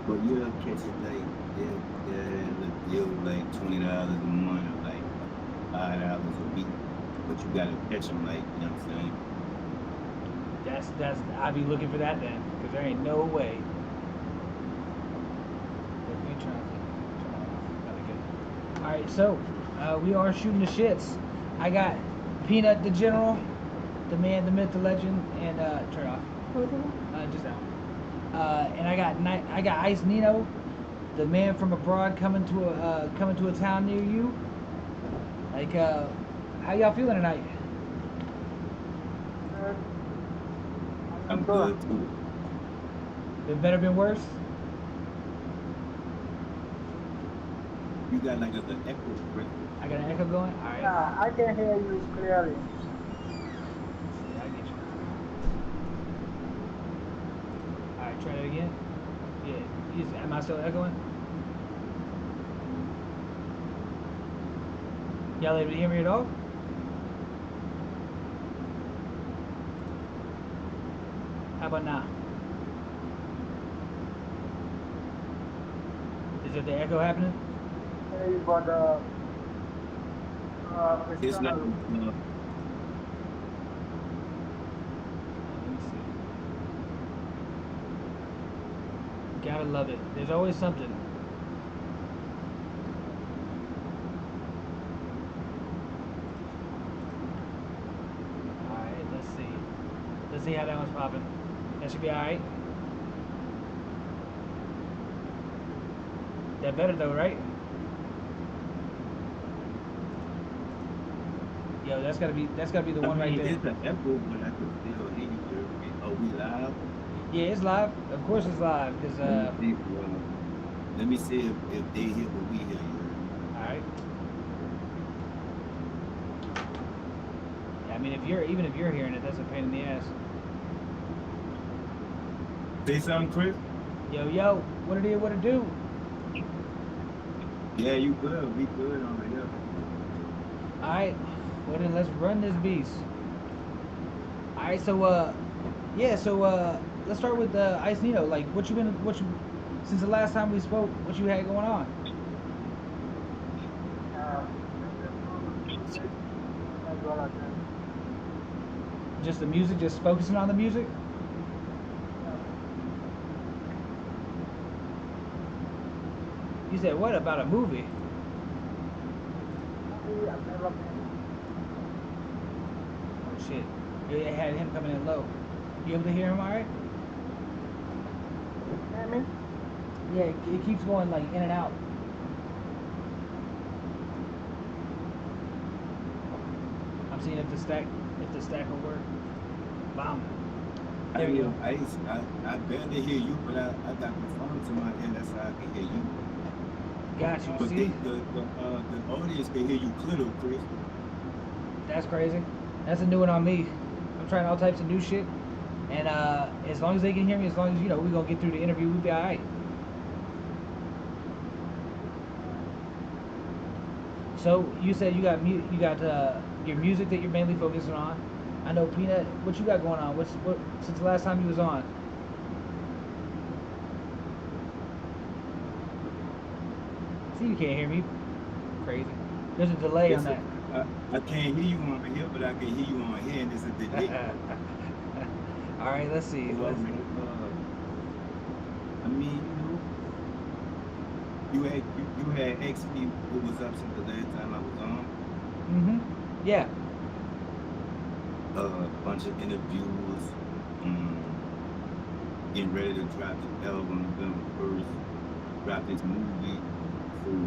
But you'll catch it like the deal like $20 a month or like $5 a week. But you gotta catch them like, you know what I'm saying? That's I'd be looking for that then, because there ain't no way. Let me turn off. Gotta get it. All right, so we are shooting the shits. I got Peanut the General, the man, the myth, the legend, and turn it off. Just that one. And I got Ice Nino, the man from abroad, coming to a town near you. Like, how y'all feeling tonight? I'm good too. Been better, been worse? You got like the echo, Chris. I got an echo going? Alright. Yeah, I can hear you clearly. Yeah, I get you. Alright, try that again. Yeah. Am I still echoing? Y'all able to hear me at all? How about now? Is it the echo happening? Hear you, but it's It's kind not. of Let me see. Gotta love it. There's always something. Alright, let's see. Let's see how that one's popping. That should be alright. That better though, right? Yo, that's gotta be the one right there. It's an echo, but I can still hear you. Jeremy. Are we live? Yeah, it's live. Of course it's live, cause Let me see if they hear what we hear. alright. Yeah, I mean even if you're hearing it, that's a pain in the ass. Say something, Chris. Yo, what it do? Yeah, you good. We good on here. Alright. Well then let's run this beast. Alright, so yeah, so let's start with Ice Nino. Like since the last time we spoke, what you had going on? music as well as Just the music, just focusing on the music? You said what about a movie? I've never been. Oh shit. It had him coming in low. You able to hear him alright? Hear me? Yeah, it keeps going like in and out. I'm seeing if the stack will work. Bomb. There we go. I barely hear you, but I got the phone to my ear. That's how I can hear you. Got you. But See? the audience can hear you clear, Chris. That's crazy. That's a new one on me. I'm trying all types of new shit. And as long as they can hear me, as long as we're gonna get through the interview, we'll be alright. So you said you got your music that you're mainly focusing on. I know Peanut. What you got going on? What since the last time you was on? See, you can't hear me. Crazy. There's a delay on that. I can't hear you on here, but I can hear you on here, and there's a delay. All right, let's see. I mean, you had asked me what was up since the last time I was on. Yeah. A bunch of interviews. Getting ready to drop the album November 1st. Drop this movie. So, you know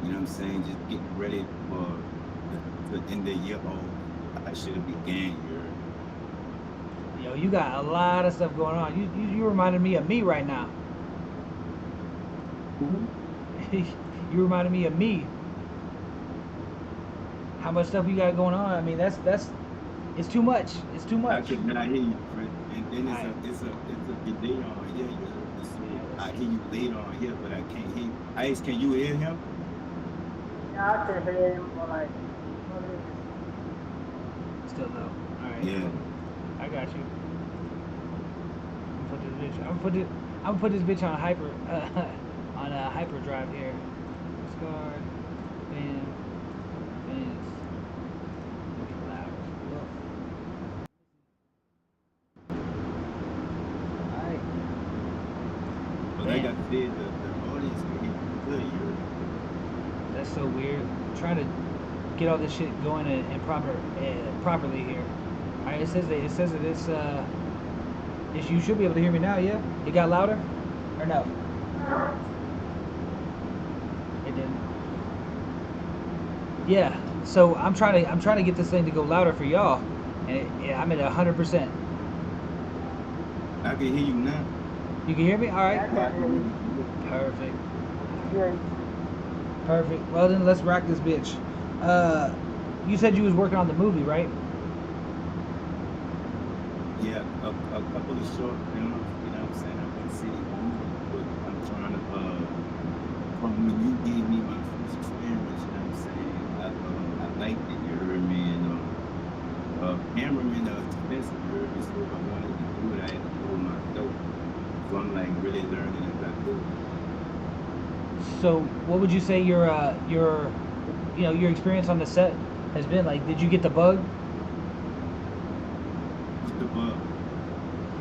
what I'm saying? Just getting ready for the end of the year. I should have began here. Yo, you got a lot of stuff going on. You reminded me of me right now. You reminded me of me. How much stuff you got going on? I mean, that's it's too much. It's too much. I could not hear you, Chris. And then it's a delay on here. So I hear you later on here, but I can't hear you. Ice, can you hear him? Yeah, I can hear him, but like, Still low. All right. Yeah. I got you. I'm gonna I'm gonna put this bitch on hyper on a hyperdrive here. Scar, bam, fans, loud. All right, But like I bam. said, the audience can hear you good. You're That's so weird. I'm trying to get all this shit going and properly here. All right, it says that you should be able to hear me now. Yeah, it got louder, or no? It didn't. Yeah. So I'm trying to get this thing to go louder for y'all, and I'm at 100%. I can hear you now. You can hear me? All right. Yeah, I can hear you. Perfect. Yeah, Perfect. Well then, let's rock this bitch. Uh, you said you was working on the movie, right? Yeah, a couple of short films, you know what I'm saying? I've been seeing movies, but I'm trying to, from when you gave me my first experience, you know what I'm saying? I liked it, you heard me, and cameramen are expensive, you heard me, so if I wanted to do it, I had to do it myself. So I'm like really learning as I go. So, what would you say your experience on the set has been like? Did you get the bug? What's the bug?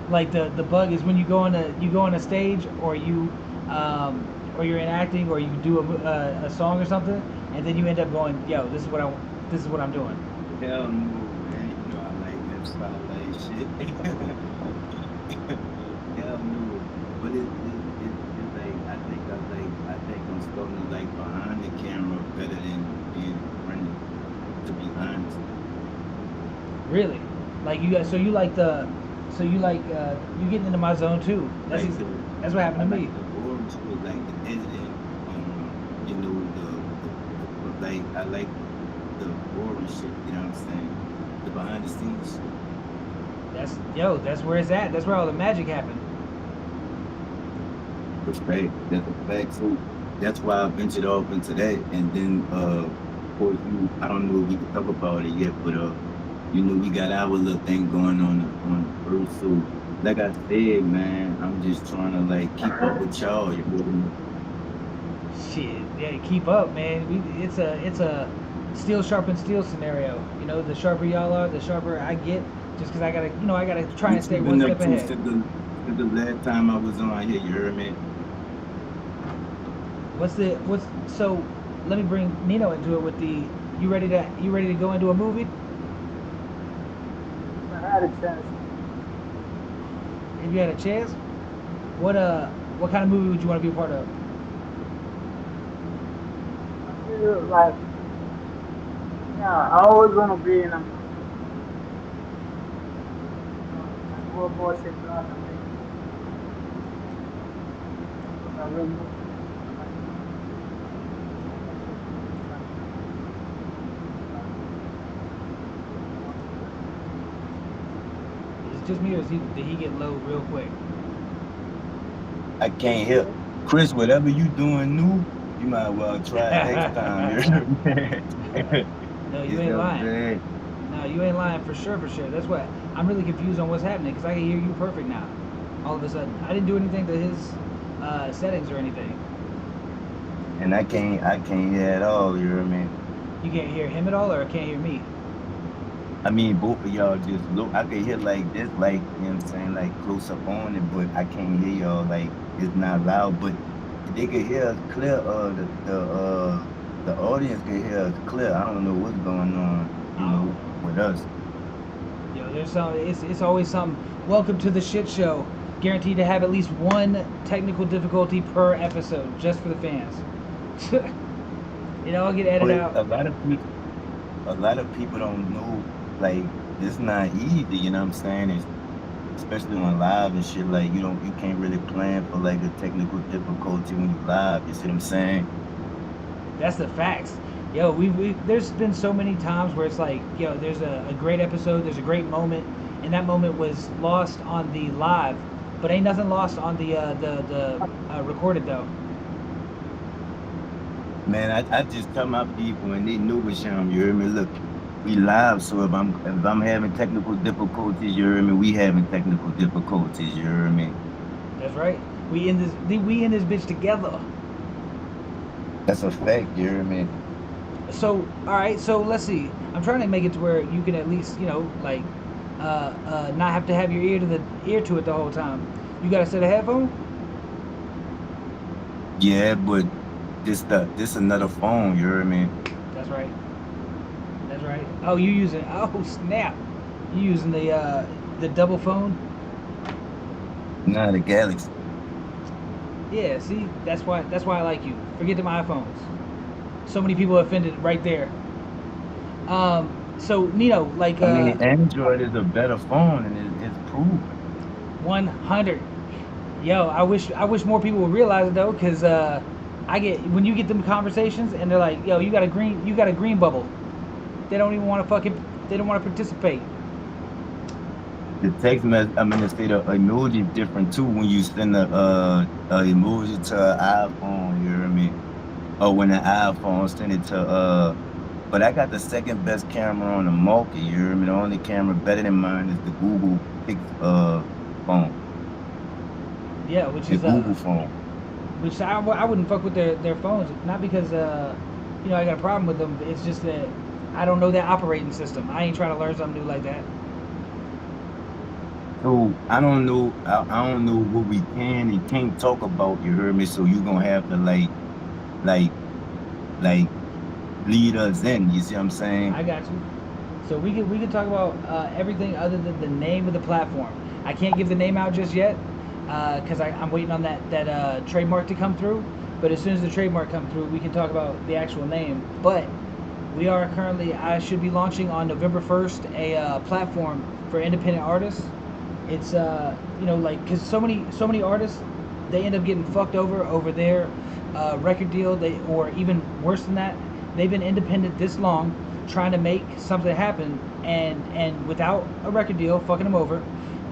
Like the bug is when you go on a stage, or you're enacting, or you do a song or something, and then you end up going, yo, this is what I'm doing. Hell no, man, you know I like that spotlight shit. Hell no. But it's like I think I'm starting to like behind the camera better than being in front of it, to be honest. Really, like you guys. So you getting into my zone too. Like the That's what I happened to like me. the orange with like the editing, you know, like I like the boring shit, you know what I'm saying? The behind the scenes shit. That's where it's at. That's where all the magic happened. That's a fact. So that's why I ventured off into that. And then of course I don't know if we can talk about it yet, but you know, we got our little thing going on the first. So like I said, man, I'm just trying to like keep up with y'all, you know. Shit, yeah, keep up, man. It's a steel sharpens steel scenario. You know, the sharper y'all are, the sharper I get. Just because I gotta try and What stay you one been up step to ahead. since the last time I was on here, you heard me? What's so? Let me bring Nino into it with the. You ready to go into a movie? I had a chance. If you had a chance, what kind of movie would you want to be a part of? I feel like, yeah, I always want to be in a movie. Like World War Six last thing. Like a real movie. Like, like, Is it just me, or did he get low real quick? I can't you help. know, Chris, whatever you doing new, you might well try it next time. You heard me? No, you It's ain't a lying. bad. No, you ain't lying for sure, for sure. That's what I'm really confused on what's happening because I can hear you perfect now. All of a sudden, I didn't do anything to his settings or anything. And I can't hear at all, you hear me? You can't hear him at all, or can't hear me. I mean, both of y'all just look, I could hear like this, like, you know what I'm saying, like close up on it, but I can't hear y'all, like, it's not loud, but they could hear us clear, the audience can hear us clear. I don't know what's going on, you I don't know, with know. us. Yo, there's some. It's always something. Welcome to the shit show. Guaranteed to have at least one technical difficulty per episode, just for the fans. I'll get edited But out. a lot of people don't know, like, it's not easy, you know what I'm saying? It's, especially on live and shit, like, you can't really plan for like a technical difficulty when you live, you see what I'm saying? That's the facts. Yo, there's been so many times where it's like, yo, there's a great episode, there's a great moment, and that moment was lost on the live, but ain't nothing lost on the recorded though. Man, I just tell my people and they know it's him, you hear me? Look, we live, so if I'm having technical difficulties, you hear me? We having technical difficulties, you hear me? That's right? We in this bitch together. That's a fact, you hear me? So all right, so let's see. I'm trying to make it to where you can at least like not have to have your ear to it the whole time. You got a set of headphones? Yeah, but this another phone, you hear me? That's right. That's right. Oh, you using? Oh snap! You using the double phone? Nah, the Galaxy. Yeah. See, that's why I like you. Forget them iPhones. So many people offended right there. So Nino, like I mean, Android is a better phone, and it's proven. 100. Yo, I wish more people would realize it though, cause I get when you get them conversations and they're like, yo, you got a green bubble. They don't even want to they don't want to participate. The text message, I mean, the emoji is different too when you send a emoji to an iPhone, you hear me? Or when an iPhone send it to but I got the second best camera on the market, you hear me? The only camera better than mine is the Google Pix phone, Yeah, the Google phone. which I wouldn't fuck with their phones, not because I got a problem with them. It's just that I don't know that operating system. I ain't trying to learn something new like that. So I don't know what we can and can't talk about, you hear me? So you gonna have to like like lead us in, you see what I'm saying? I got you. So we can talk about everything other than the name of the platform. I can't give the name out just yet because I'm waiting on that trademark to come through. But as soon as the trademark come through, we can talk about the actual name. But we are currently I should be launching on November 1st a platform for independent artists. It's like because so many artists they end up getting fucked over their record deal. They or even worse than that, they've been independent this long trying to make something happen and without a record deal fucking them over.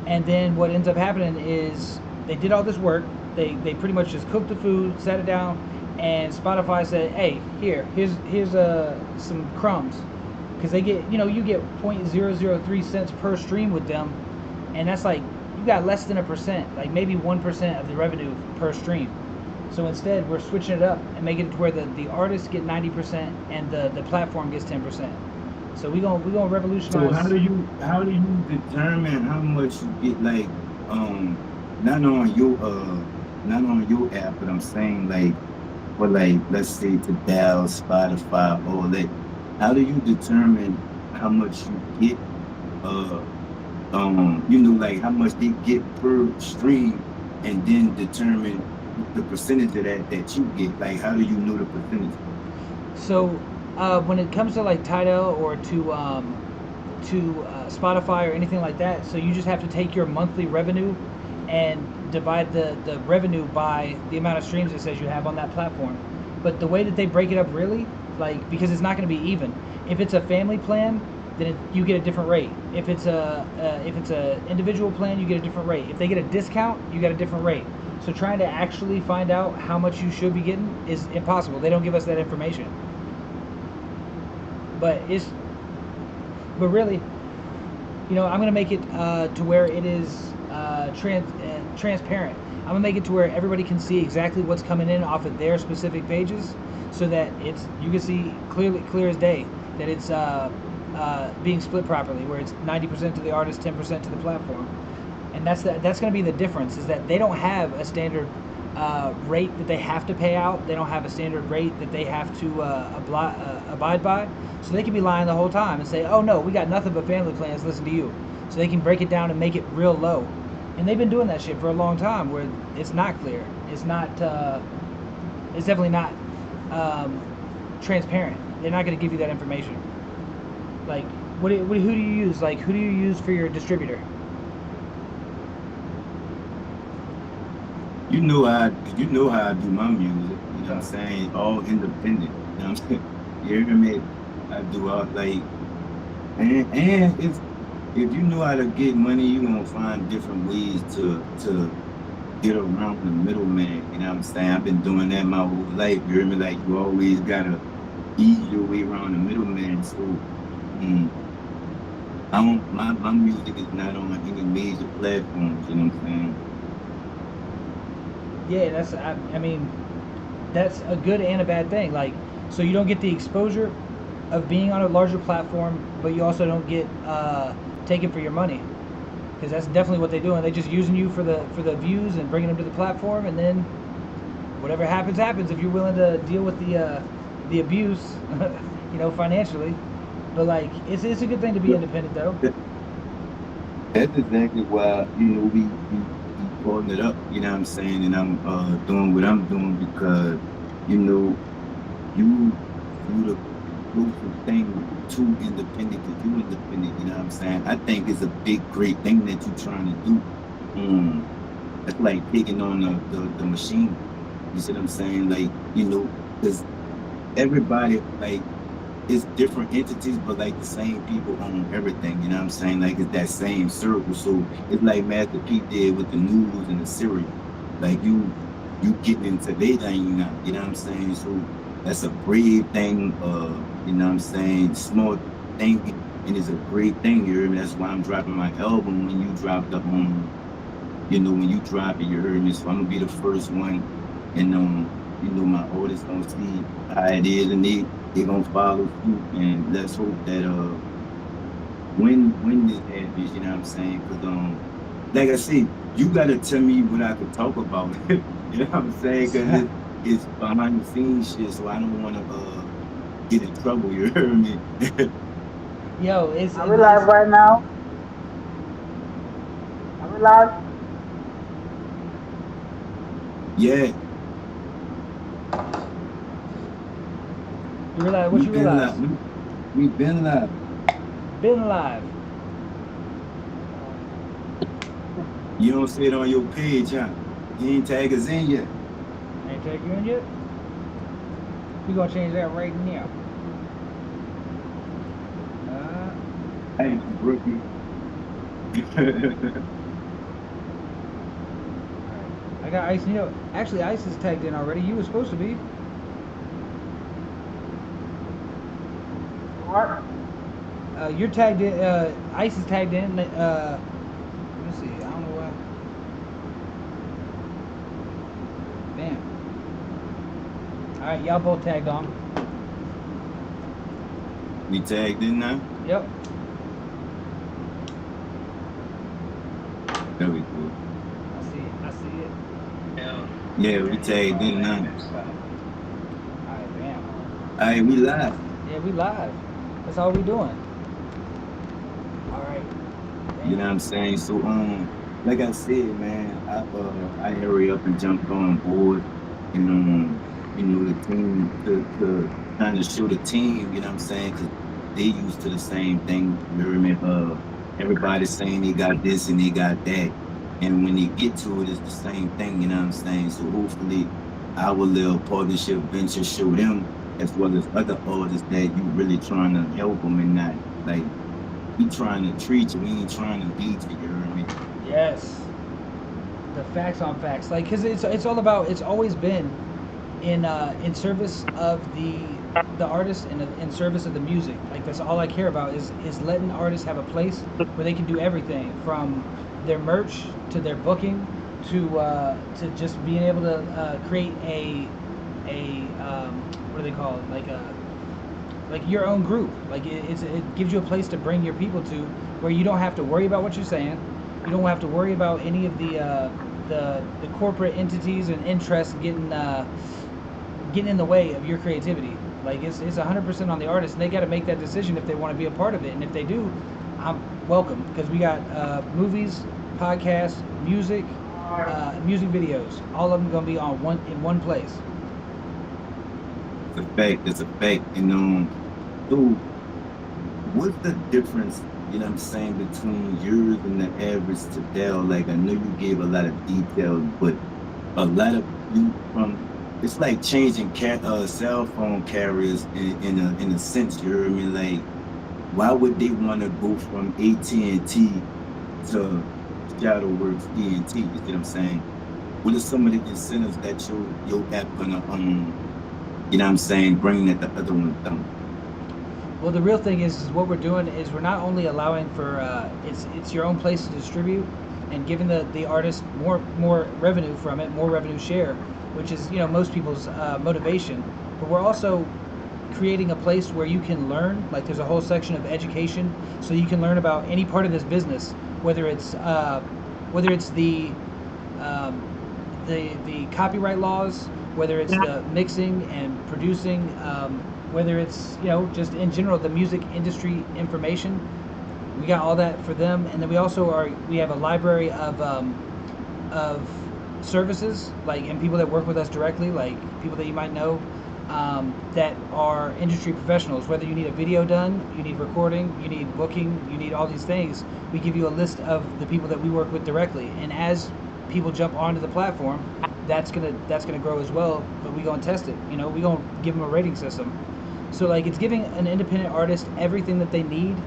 And then what ends up happening is they did all this work. They pretty much just cooked the food, sat it down, and Spotify said, "Hey, here's some crumbs," because they get you get 0.003 cents per stream with them, and that's like you got less than 1%, like maybe 1% of the revenue per stream. So instead, we're switching it up and making it to where the artists get 90% and the platform gets 10%. So we gonna So revolutionize. how do you determine how much you get like um not on your not on your app, but I'm saying like for like let's say to dial Spotify or like how do you determine how much you get uh like how much they get per stream and then determine the percentage of that you get? Like how do you know the percentage? So when it comes to like Tidal or to Spotify or anything like that, so you just have to take your monthly revenue and divide the revenue by the amount of streams it says you have on that platform. But the way that they break it up really, like because it's not going to be even. If it's a family plan, then you get a different rate. If it's a individual plan, you get a different rate. If they get a discount, you get a different rate. So trying to actually find out how much you should be getting is impossible. They don't give us that information. But but really, I'm gonna make it to where it is transparent. I'm gonna make it to where everybody can see exactly what's coming in off of their specific pages, so that you can see clear as day that it's being split properly, where it's 90% to the artist, 10% to the platform, and that's going to be the difference. Is that they don't have a standard rate that they have to pay out. They don't have a standard rate that they have to abide by. So they can be lying the whole time and say, "Oh no, we got nothing but family plans. Listen to you." So they can break it down and make it real low. And they've been doing that shit for a long time, where it's not clear. It's not. It's definitely not transparent. They're not going to give you that information. Like, who do you use? Like, who do you use for your distributor? You know how I do my music, you know what I'm saying? All independent. You know what I'm saying? You hear me? I do all like and if you know how to get money, you're gonna find different ways to get around the middleman, you know what I'm saying? I've been doing that my whole life. You hear me? Like you always gotta ease your way around the middleman. So mm, I don't my music is not on any major platforms, you know what I'm saying? Yeah, I mean, that's a good and a bad thing. Like, so you don't get the exposure of being on a larger platform, but you also don't get taken for your money, because that's definitely what they do, and they just using you for the views and bringing them to the platform, and then whatever happens happens if you're willing to deal with the abuse, financially. But like, it's a good thing to be But independent though. that, that's exactly why, we partnered up, you know what I'm saying, and I'm doing what I'm doing because, you know, you you the closest thing to independent because you independent, you know what I'm saying? I think it's a big, great thing that you're trying to do. That's like taking on the machine. You see what I'm saying? Like, because everybody, like, it's different entities, but like the same people own everything. You know what I'm saying? Like it's that same circle. So it's like Master P did with the noodles and the cereal. Like you getting into their thing now. You know what I'm saying? So that's a brave thing. You know what I'm saying? Small thing, and it's a great thing. You hear me? That's why I'm dropping my album when you drop the when you drop it. You heard me? So I'm gonna be the first one, and my artists gonna see how it is, and they gonna follow suit, and let's hope that when this happens, you know what I'm saying? Because like I said, you gotta tell me what I could talk about. You know what I'm saying? Because it's behind the scenes shit, so I don't want to get in trouble. You heard me? Yo, Are we live right now? Are we live? Yeah, you realize what we you been realize? live. We been live. Been alive. You don't see it on your page, huh? You ain't tag us in yet. Ain't take you in yet. We gonna change that right now. Uh, Hey, rookie. I got Ice. Actually, Ice is tagged in already. You were supposed to be. What? You're tagged in. Ice is tagged in. Let me see. I don't know why. Damn. All right, y'all both tagged on. We tagged in now. Yep. There we go. I see it. I see it. Yeah, we tagged in now. All right, bam. All right, we live. Yeah, we live. That's all we doing. All right. You know what Bam. I'm saying? So like I said, man, I hurry up and jumped on board, and the team to kind of show the team, you know what I'm saying? Because they used to the same thing. You hear me? Everybody's saying they got this and they got that, and when they get to it, it's the same thing. You know what I'm saying? So hopefully, our little partnership venture show them as well as other artists that you really trying to help them and not like we trying to treat you. We ain't trying to beat you. You hear me? Yes. The facts on facts. Like, cause it's all about. It's always been in service of the artist and in service of the music. Like that's all I care about is letting artists have a place where they can do everything from their merch to their booking to just being able to create a what do they call it, like your own group. Like it gives you a place to bring your people to where you don't have to worry about what you're saying. You don't have to worry about any of the corporate entities and interests getting in the way of your creativity. Like it's 100% on the artist, and they got to make that decision if they want to be a part of it. And if they do, I'm welcome because we got movies, podcasts, music videos. All of them gonna be on one place. It's a fact. It's a fact. And so what's the difference? You know what I'm saying between yours and the average today? Like I know you gave a lot of details, but a lot of you from it's like changing cell phone carriers in a sense. You hear me? Like why would they want to go from AT&T to ShadowWorks TNT? You see what I'm saying? What are some of the incentives that your app gonna you know what I'm saying, bring that the other ones don't? Well, the real thing is what we're doing is we're not only allowing for it's your own place to distribute, and giving the artist more revenue from it, more revenue share, which is most people's motivation. But we're also creating a place where you can learn. Like there's a whole section of education, so you can learn about any part of this business, whether it's um, the copyright laws, whether it's the mixing and producing, whether it's just in general the music industry information. We got all that for them, and then we have a library of services, like, and people that work with us directly, like people that you might know, that are industry professionals. Whether you need a video done, you need recording, you need booking, you need all these things, we give you a list of the people that we work with directly. And as people jump onto the platform, that's gonna grow as well. But we gonna test it. We gonna give them a rating system. So like it's giving an independent artist everything that they need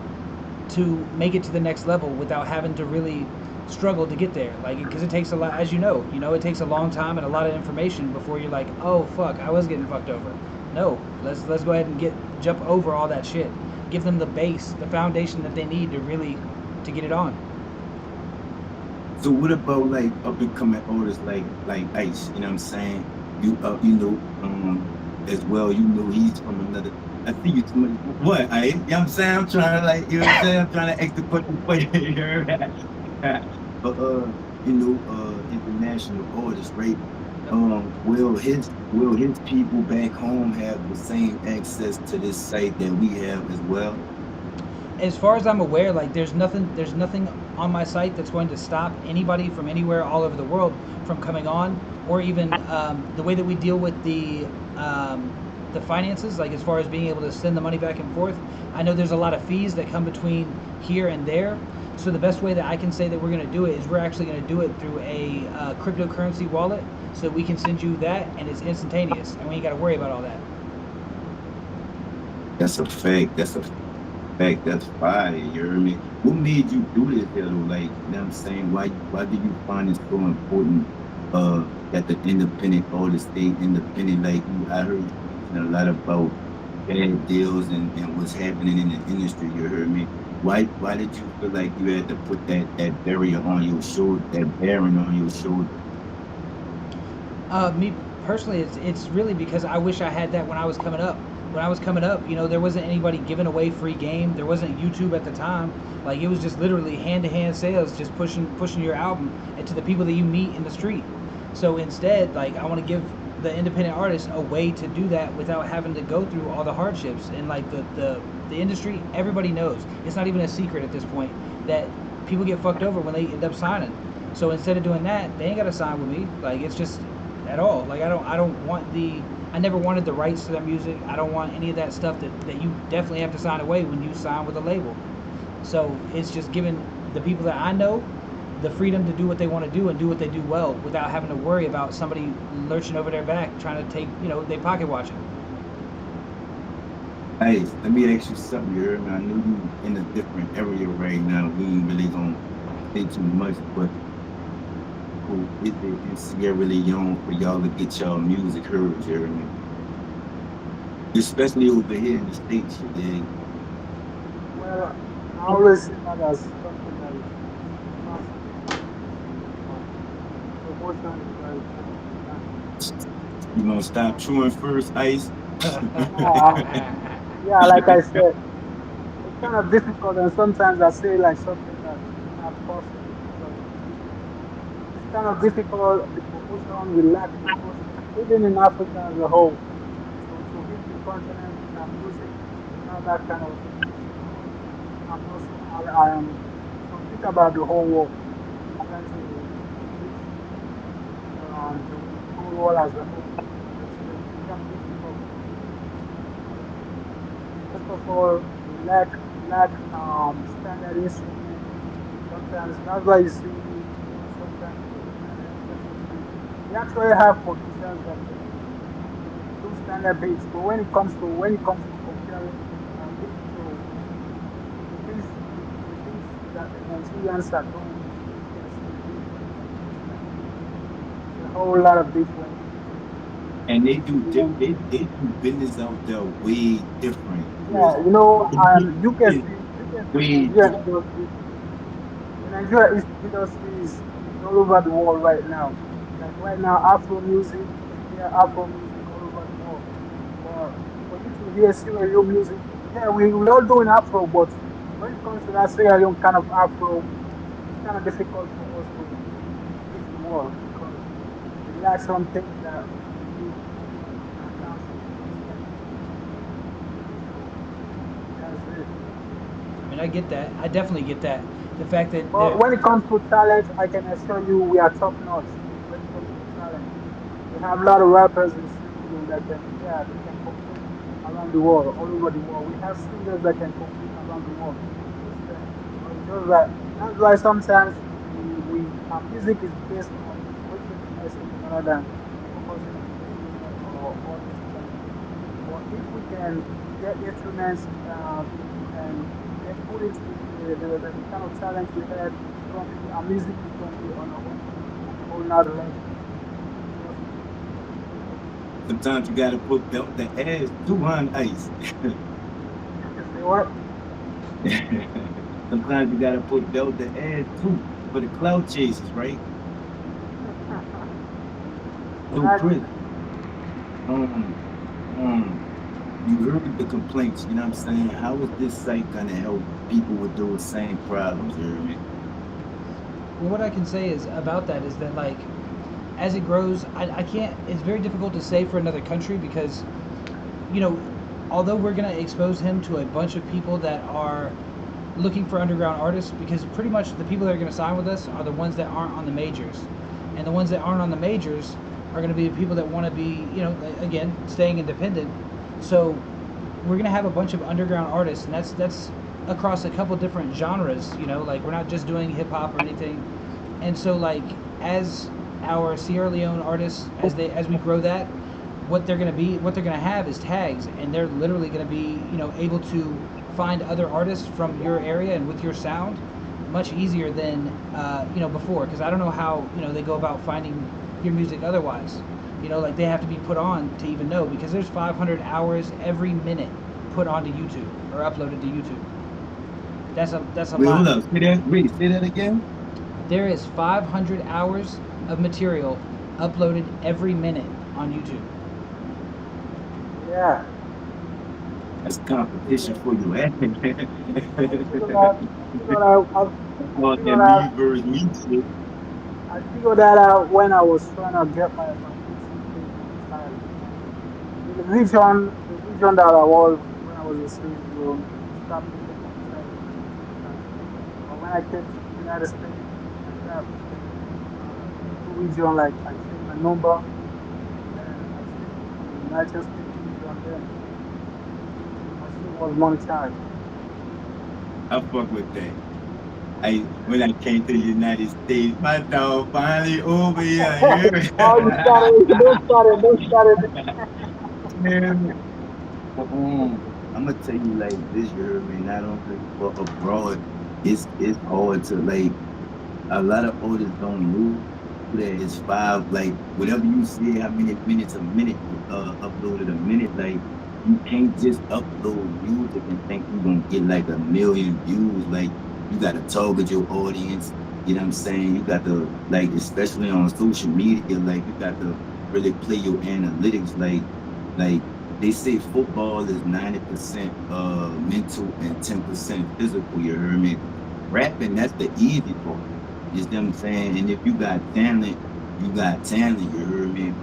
to make it to the next level without having to really struggle to get there. Like, because it takes a lot, as it takes a long time and a lot of information before you're like, oh fuck, I was getting fucked over. No, let's go ahead and jump over all that shit. Give them the base, the foundation that they need to get it on. So what about like up and coming artists like Ice? You know what I'm saying? As well. He's from another. I think it's what I. You know what I'm saying? I'm trying to I'm trying to act the question for you. But international artists, right? Will his people back home have the same access to this site that we have as well? As far as I'm aware, like there's nothing on my site that's going to stop anybody from anywhere all over the world from coming on, or even the way that we deal with the finances, like as far as being able to send the money back and forth. I know there's a lot of fees that come between here and there. So the best way that I can say that we're going to do it is we're actually going to do it through a cryptocurrency wallet, so that we can send you that and it's instantaneous, and we ain't got to worry about all that. That's a fact. That's a fact. That's fire. You heard me? What made you do this, though? Like, you know what I'm saying? Why did you find it so important that the independent artists stay independent? Like, I heard you mention a lot about bad deals and what's happening in the industry. You heard me? Why did you feel like you had to put that barrier on your shoulder, that bearing on your shoulder? Me personally, it's really because I wish I had that when I was coming up. When I was coming up, there wasn't anybody giving away free game. There wasn't YouTube at the time. Like it was just literally hand to hand sales, just pushing your album and to the people that you meet in the street. So instead, like I want to give the independent artists a way to do that without having to go through all the hardships. And like the industry, everybody knows. It's not even a secret at this point that people get fucked over when they end up signing. So instead of doing that, they ain't got to sign with me. Like it's just at all. Like I don't want I never wanted the rights to their music. I don't want any of that stuff that you definitely have to sign away when you sign with a label. So it's just giving the people that I know the freedom to do what they want to do and do what they do well without having to worry about somebody lurching over their back trying to take, they pocket watching. Hey, let me ask you something. You heard me? I know you in a different area right now. We ain't really gonna say too much, but who is it in Sierra Leone for y'all to get y'all music heard? You heard me? Especially over here in the States, you dig? Well, I always see that as something that is possible. Promotion is very important. You gonna stop chewing first, Ice? Yeah, yeah, like I said, it's kind of difficult, and sometimes I say like something that's not possible because it's kind of difficult. The promotion, we lack promotion, even in Africa as a whole. To hit the continent with our music, it's not that kind of difficult. And also, I am, so think about the whole world, trying to reach the whole world as a whole. It's become difficult because first of all, we lack standard instruments. Sometimes that's why you see, sometimes in the United States, we actually have producers that can do standard beats, but when it comes to comparing it to the things that the Nigerians are doing, there's a difference. There's a whole lot of difference And between Nigerians. they do business out there way different. Yeah, Whereas you know, in here you can is see way Nigerian different. industry. The Nigeria is industry is all over the world right now. Like right now, Afro music, you can hear Afro music all over the world. But for you to hear Sierra Leone music, yeah, we all doing Afro, but when it comes to that Sierra Leone kind of Afro, it's kind of difficult for us to reach the world because they lack some things that we need in our country. You understand? So that's it. I mean, I get that. I definitely get that. The fact that But they're when it comes to talent, I can assure you we are top notch when it comes to talent. We have a lot of rappers in Sierra Leone that can, yeah, they can compete around the world, all over the world. We have singers that can compete around the world. You understand? But it's just that that's why sometimes we our music is based on reaching the message rather than focusing on instrument or all those kind of things. But if we can get instruments, if we can get put into the kind of talent we had, it's gonna be our music is gonna be on a whole nother level. Trust me. Sometimes you gotta put belt the ass too on ice. Say what? Sometimes you gotta put belt the ass too for the cloud chasers, right? So Chris, Exactly. um, um, you heard the complaints, you know what I'm saying? How is this site gonna help people with those same problems, you heard me? well, what I can say is about that is that like as it grows, I can't. It's very difficult to say for another country because you know, although we're gonna expose him to a bunch of people that are looking for underground artists, because pretty much the people that are gonna sign with us are the ones that aren't on the majors, and the ones that aren't on the majors are gonna be the people that want to be, you know, again, staying independent. So we're gonna have a bunch of underground artists, and that's across a couple different genres. You know, like we're not just doing hip hop or anything. And so like as our Sierra Leone artists, as we grow that, what they're gonna have is tags, and they're literally gonna be, you know, able to find other artists from your area and with your sound much easier than you know, before, because I don't know how, you know, they go about finding your music otherwise. You know, like they have to be put on to even know, because there's 500 hours every minute put onto YouTube or uploaded to YouTube. That's a Wait, hold lot. up. Say that again. There is 500 hours of material uploaded every minute on YouTube. Yeah. That's I competition figured for you, eh? I figured out I figured out That's I all that figured out me versus me shit. I figured that out when I was trying to get my YouTube page monetized. In the region that I was when I was in Sierra Leone, they stopped making monetizing my YouTube channel. But when I came to the United States, I got a new region, like I changed my number and I stayed in the United States region, then my shit was monetized. I fuck with that. When I came to the United States, my dog finally over here. Oh, you started, don't start it. Yeah. I'm gonna tell you like this, you heard me. Not only for abroad, it's hard to like a lot of artists don't know that it's five, like whatever you see, how many minutes a minute uploaded a minute, like you can't just upload music and think you're gonna get like a million views. Like you gotta target your audience, you know what I'm saying? You got to like, especially on social media, like you got to really play your analytics. Like they say football is 90% mental and 10% physical, you heard me? Rapping, that's the easy part. You see what I'm saying? And if you got talent, you got talent, you heard me?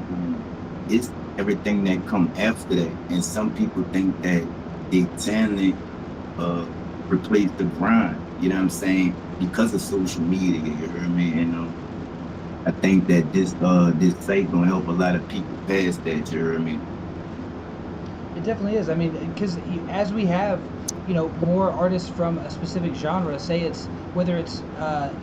It's everything that come after that. And some people think that the talent uh replace the grind, you know what I'm saying? Because of social media, you heard me? And I think that this site gonna help a lot of people pass that, you heard me? It definitely is. I mean, because as we have, you know, more artists from a specific genre, say it's whether it's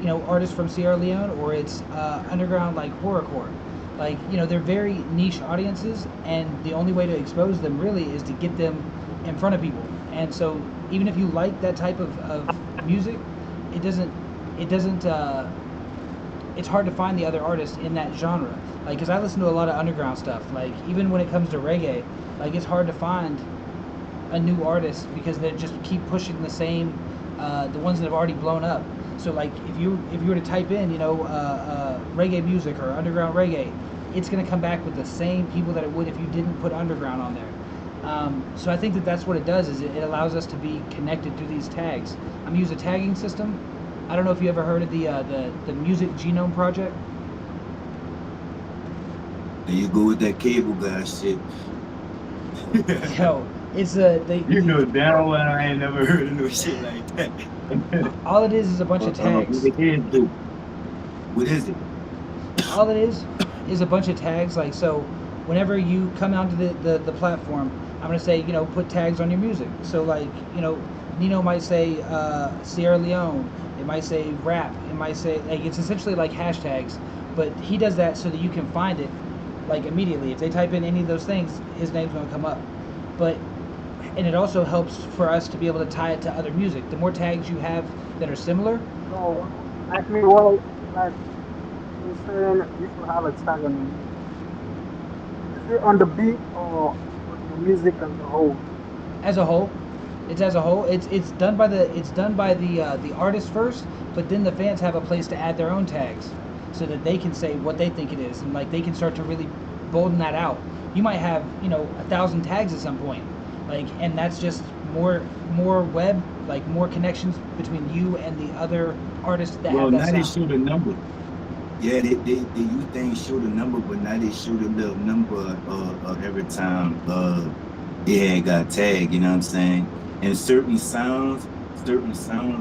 you know, artists from Sierra Leone or it's underground like horrorcore, like, you know, they're very niche audiences, and the only way to expose them really is to get them in front of people. And so even if you like that type of music, it doesn't it doesn't it's hard to find the other artists in that genre. Like, because I listen to a lot of underground stuff. Like, even when it comes to reggae, like it's hard to find a new artist because they just keep pushing the same, the ones that have already blown up. So like if you were to type in reggae music or underground reggae, it's going to come back with the same people that it would if you didn't put underground on there. So I think that that's what it does is it allows us to be connected through these tags. I'm using a tagging system. I don't know if you ever heard of the Music Genome Project. There you go with that cable guy shit. Yo, it's a You know damn well I ain't never heard of no shit like that. all it is a bunch of What tags. it is, do? What is it? All it is a bunch of tags. Like so, whenever you come onto the platform, I'm gonna say put tags on your music. So like Nino might say Sierra Leone. It might say rap. It might say like it's essentially like hashtags, but he does that so that you can find it like immediately. If they type in any of those things, his name's gonna come up. But and it also helps for us to be able to tie it to other music. The more tags you have that are similar, So, like me, well, like you're saying, you should have a tag on the music. Is it on the beat or on the music as a whole? as a whole, it's done by the artist first, but then the fans have a place to add their own tags, so that they can say what they think it is, and like they can start to really bolden that out. You might have 1,000 tags at some point, like, and that's just more web, like more connections between you and the other artists that Well, have that now they sound. show the number. Yeah, they use things show the number, but now they show the little number every time it had got tagged, you know what I'm saying? And certain sounds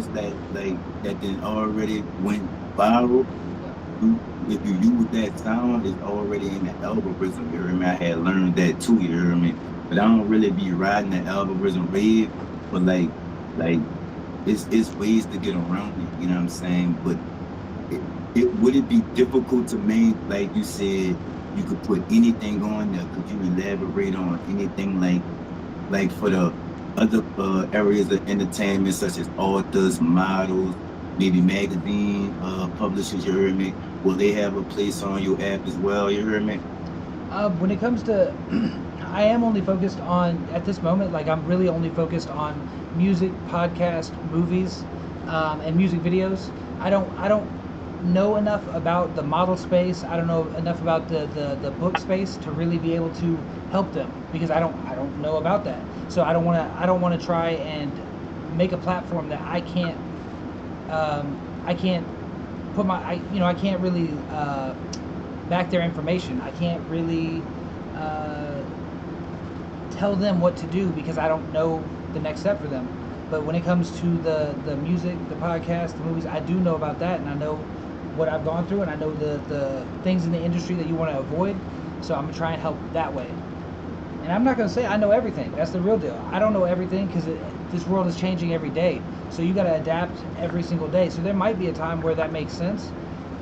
that that then already went viral, you if you use that sound, it's already in the algorithm. You hear me? I had learned that too, you hear me? But I don't really be riding the algorithm wave, but like it's ways to get around it, you know what I'm saying? But it, it would it be difficult to make, like you said, you could put anything on there? Could you elaborate on anything like for the other areas of entertainment, such as authors, models, maybe magazine publishers? You heard me? Will they have a place on your app as well? You heard me? When it comes to, I am only focused on at this moment. Like I'm really only focused on music, podcast, movies, and music videos. I don't know enough about the model space. I don't know enough about the book space to really be able to help them because I don't know about that. So I don't want to try and make a platform that I can't put my I can't really back their information. I can't really uh, tell them what to do because I don't know the next step for them. But when it comes to the music, the podcast, the movies, I do know about that, and I know what I've gone through, and I know the things in the industry that you want to avoid. So I'm gonna try and help that way. And I'm not gonna say I know everything. That's the real deal. I don't know everything because this world is changing every day. So you got to adapt every single day. So there might be a time where that makes sense,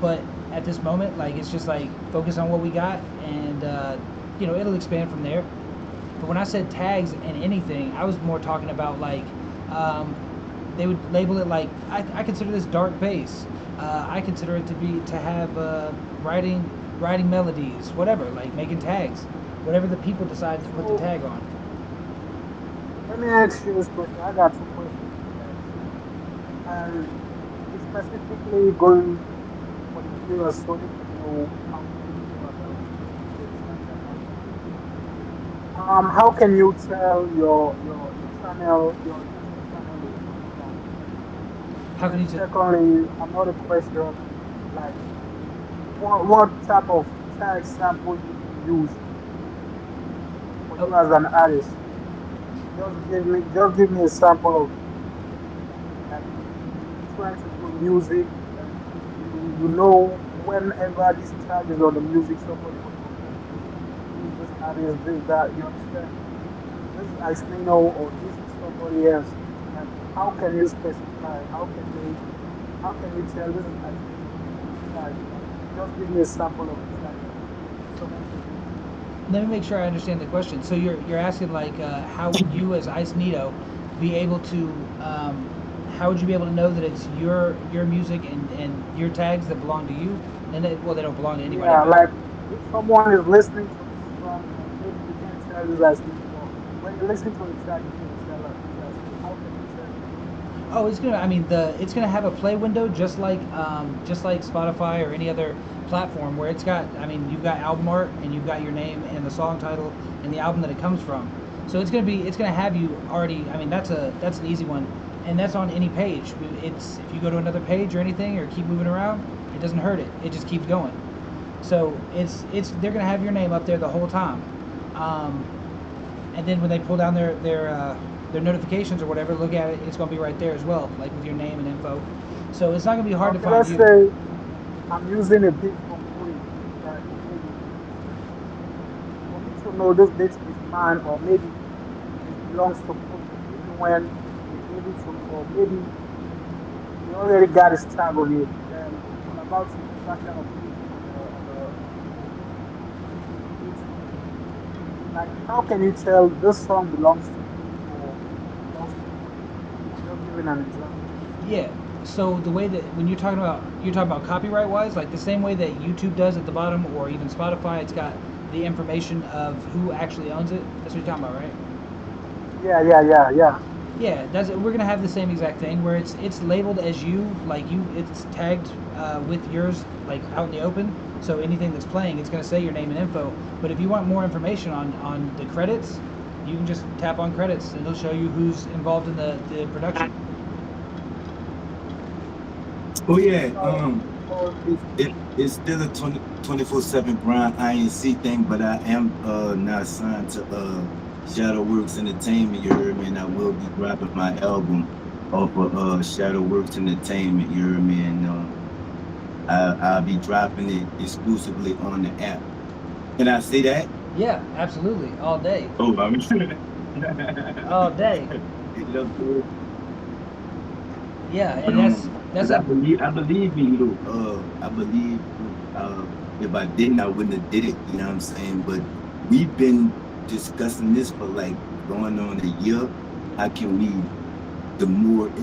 but at this moment, like it's just like focus on what we got, and it'll expand from there. But when I said tags and anything, I was more talking about like um, they would label it like I consider this dark bass. I consider it to have writing melodies, whatever, like making tags, whatever the people decide to put the So, tag on. let me ask you this question. I got two questions to ask you. And it's specifically going for the viewers so they can know how to go about creating websites and how to do it. How can you tell your channel, your YouTube channel is underground? How can And you? secondly, another question, like what type of tag sample you can use for Oh, you as an artist? Just give me a sample of like you're trying to do music and you know whenever this tag is on the music somebody would know, oh, this is this artist, this that, you understand? This is Islino or this is somebody else. Like how can you specify? How can you tell this is Islino from the tag? Like just give me a sample of a tag that someone can use. let me make sure I understand the question. So you're asking like how would you as Ice Nito be able to how would you be able to know that it's your music and your tags that belong to you? And well, they don't belong to anybody, Yeah, but like if someone is listening to this song and maybe you can't tell this Islino, but when you listen to the tag you can tell it's Islino. How can you tell? Oh, it's gonna. I mean, it's gonna have a play window just like Spotify or any other platform where it's got. I mean, you've got album art and you've got your name and the song title and the album that it comes from. So it's gonna have you already. I mean, that's an easy one, and that's on any page. It's if you go to another page or anything or keep moving around, it doesn't hurt it. It just keeps going. So it's they're gonna have your name up there the whole time. Um, and then when they pull down their notifications or whatever, look at it. It's going to be right there as well, like with your name and info. So it's not going to be hard to Okay, find let's you. say I'm using a beat for free. That maybe for me to know this beat is mine, or maybe it belongs to Kofi, even when we able to, or maybe he already got his tag on it. Then I'm about to use that kind of beat on YouTube. Like, how can you tell this song belongs to me or belongs to Kofi? I'm just giving an example. Yeah. So the way that when you're talking about copyright wise, like the same way that YouTube does at the bottom, or even Spotify, it's got the information of who actually owns it. That's what you're talking about, right? Yeah, yeah, yeah, yeah. Yeah, that's we're gonna have the same exact thing where it's labeled as you, like you, it's tagged with yours, like out in the open. So anything that's playing, it's gonna say your name and info. But if you want more information on the credits, you can just tap on credits and it'll show you who's involved in the production. Oh yeah, So, so it's still a 24/7 grind INC thing, but I am now signed to Shadowworks Entertainment, you heard me, and I will be dropping my album off of Shadowworks Entertainment, you heard me, and I'll be dropping it exclusively on the app. Can I say that? Yeah, absolutely, all day, Oh, I mean, all day. you know, so, Yeah, but and that's because a I believe me, I believe if I didn't, I wouldn't have did it. You know what I'm saying? But we've been discussing this for like going on a year. How can we the more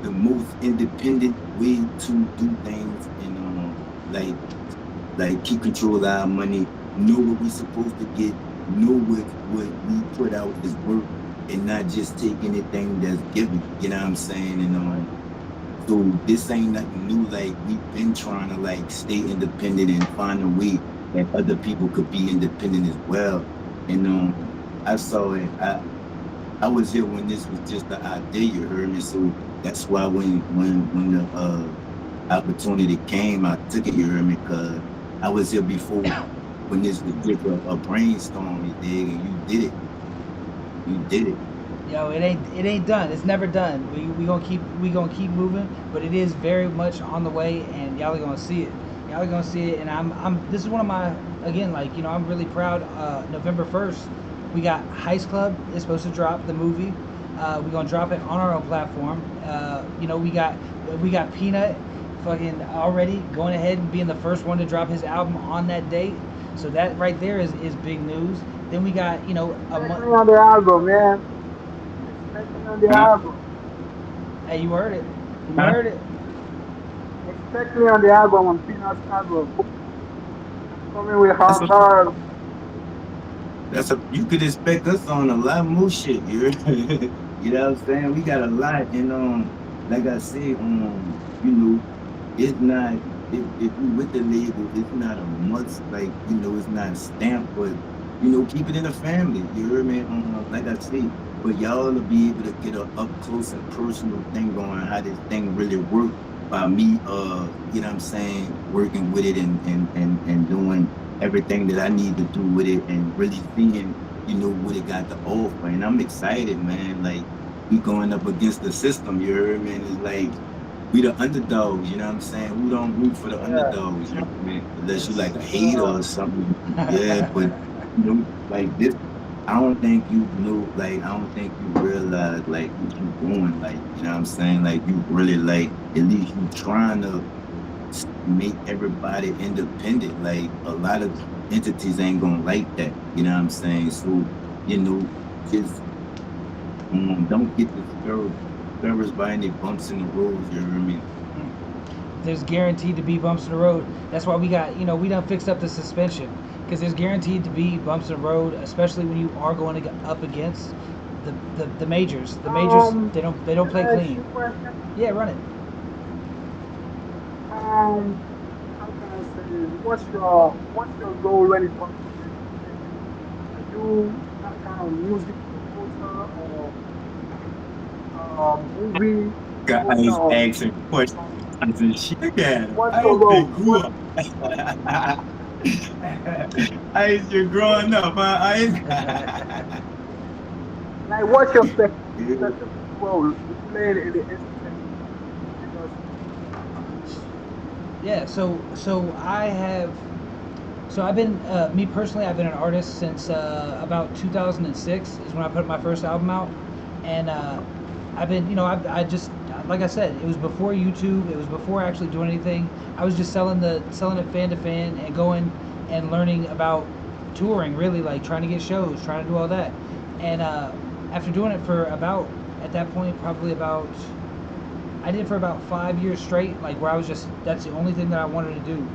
the most independent way to do things and like keep control of our money, know what we're supposed to get, know what we put out is work, and not just take anything that's given. You know what I'm saying? And so this ain't nothing new. Like we've been trying to like stay independent and find a way that other people could be independent as well. And I saw it. I was here when this was just the idea. You heard me. So that's why when the opportunity came, I took it. You heard me, cause I was here before when this was just a brainstorm. You dig? And you did it. You did it. yo, it ain't done. It's never done. We gonna keep moving, but it is very much on the way, and y'all are gonna see it. Y'all are gonna see it, and I'm. This is one of my again, like I'm really proud. November 1st, we got Heist Club is supposed to drop the movie. We're gonna drop it on our own platform. We got Peanut, fucking already going ahead and being the first one to drop his album on that date. So that right there is big news. Then we got a expect me month. on the album, man. Expect me on the Huh? album. Hey, you heard it. You Huh? heard it. Expect me on the album, on Peanuts album. I'm coming with That's hard bars. you could expect us on a lot more shit. You know what I'm saying? We got a lot, and like I said, it's not if you with the label, it's not a must. Like it's not stamped, but keep it in the family. You heard me? Like I said, for y'all to be able to get a up close and personal thing going, how this thing really work by me, you know what I'm saying, working with it and doing everything that I need to do with it and really seeing, what it got to offer. And I'm excited, man. Like we going up against the system, you heard me? And it's like we the underdogs, you know what I'm saying? Who don't root for the Yeah. underdogs, you know what I mean? Unless you like a hater So, or something. Yeah, but like this, I don't think you realize like what you doing, like, you know what I'm saying? Like you really like at least you trying to make everybody independent. Like a lot of entities ain't gonna like that. You know what I'm saying? So, you know, just don't get discouraged by any bumps in the road, you hear me? There's guaranteed to be bumps in the road. That's why we done fixed up the suspension because there's guaranteed to be bumps in the road, especially when you are going up against the majors. The majors they don't Can play I ask you clean. a question? Yeah, run it. Um, how can I say? What's your goal when it comes to making music? Are you that kind of music composer or movie Guys composer or asking questions um, and shit. Look at him. what's I your ain't been role? grew up. I ain't just growing up, huh? I ain't. Like what's your specific role playing in the entertainment industry? Yeah. So I have. So I've been me personally. I've been an artist since about 2006 is when I put my first album out, and I've been I just like I said, it was before YouTube. It was before actually doing anything. I was just selling it fan to fan and going and learning about touring. Really, like trying to get shows, trying to do all that, and after doing it for about at that point probably about I did it for about 5 years straight, like where I was just that's the only thing that I wanted to do.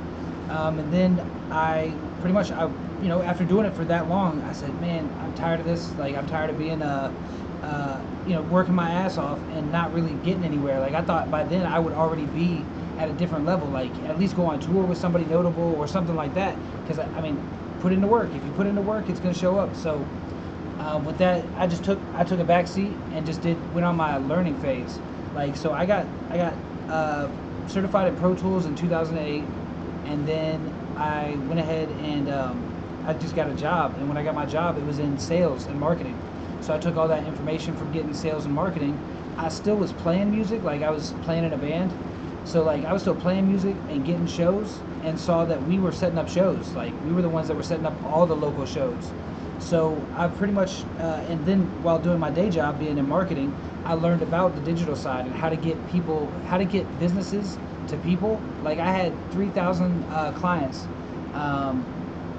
And then I pretty much after doing it for that long, I said, man, I'm tired of this. Like I'm tired of being working my ass off and not really getting anywhere. Like I thought by then I would already be at a different level, like at least go on tour with somebody notable or something like that. Because I mean, put into work. If you put into work, it's gonna show up. So with that, I took a back seat and just went on my learning phase. Like so, I got certified in Pro Tools in 2008, and then I went ahead and I just got a job. And when I got my job, it was in sales and marketing. So I took all that information from getting sales and marketing. I still was playing music, like I was playing in a band. So like I was still playing music and getting shows, and saw that we were setting up shows. Like we were the ones that were setting up all the local shows. So I pretty much, and then while doing my day job, being in marketing, I learned about the digital side and how to get businesses to people. Like I had 3,000 clients um,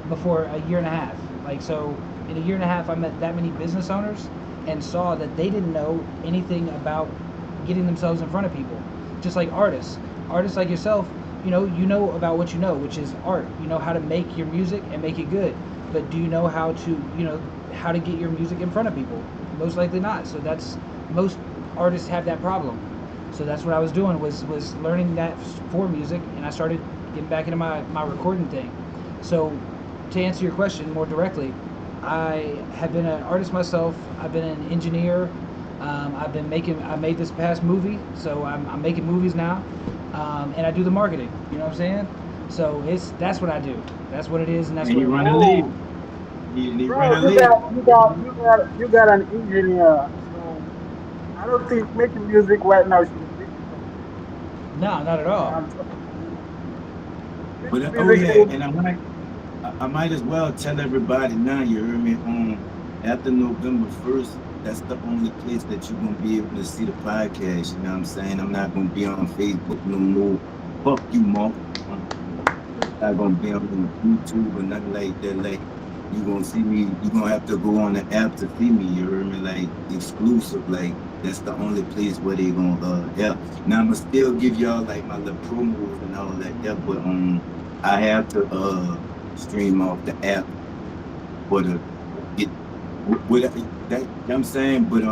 before a year and a half. Like so, in a year and a half, I met that many business owners and saw that they didn't know anything about getting themselves in front of people. Just like artists like yourself, you know about what you know, which is art. You know how to make your music and make it good. But do you know how to get your music in front of people? Most likely not. So that's most artists have that problem. So that's what I was doing was learning that for music, and I started getting back into my recording thing. So to answer your question more directly, I have been an artist myself. I've been an engineer. I made this past movie, so I'm making movies now, and I do the marketing. You know what I'm saying? So that's what I do. That's what it is, and that's And what he it run a is. lead. Oh, He run bro, a you lead. got you got you got you got an engineer, so I don't think making music right now should be difficult. No, not at all. I'm talking to you. But Making oh music yeah, should and I might as well tell everybody now. You heard me. After November 1st, that's the only place that you're gonna be able to see the podcast. You know what I'm saying? I'm not gonna be on Facebook no more. Fuck you, Mark. Not gonna be on YouTube or nothing like that. Like you gonna see me. You gonna have to go on the app to see me. You heard me? Like exclusive. Like that's the only place where they gonna help. Now I'ma still give y'all like my little promos and all that. Yeah, but I have to stream off the app for the get what that, you know what I'm saying. But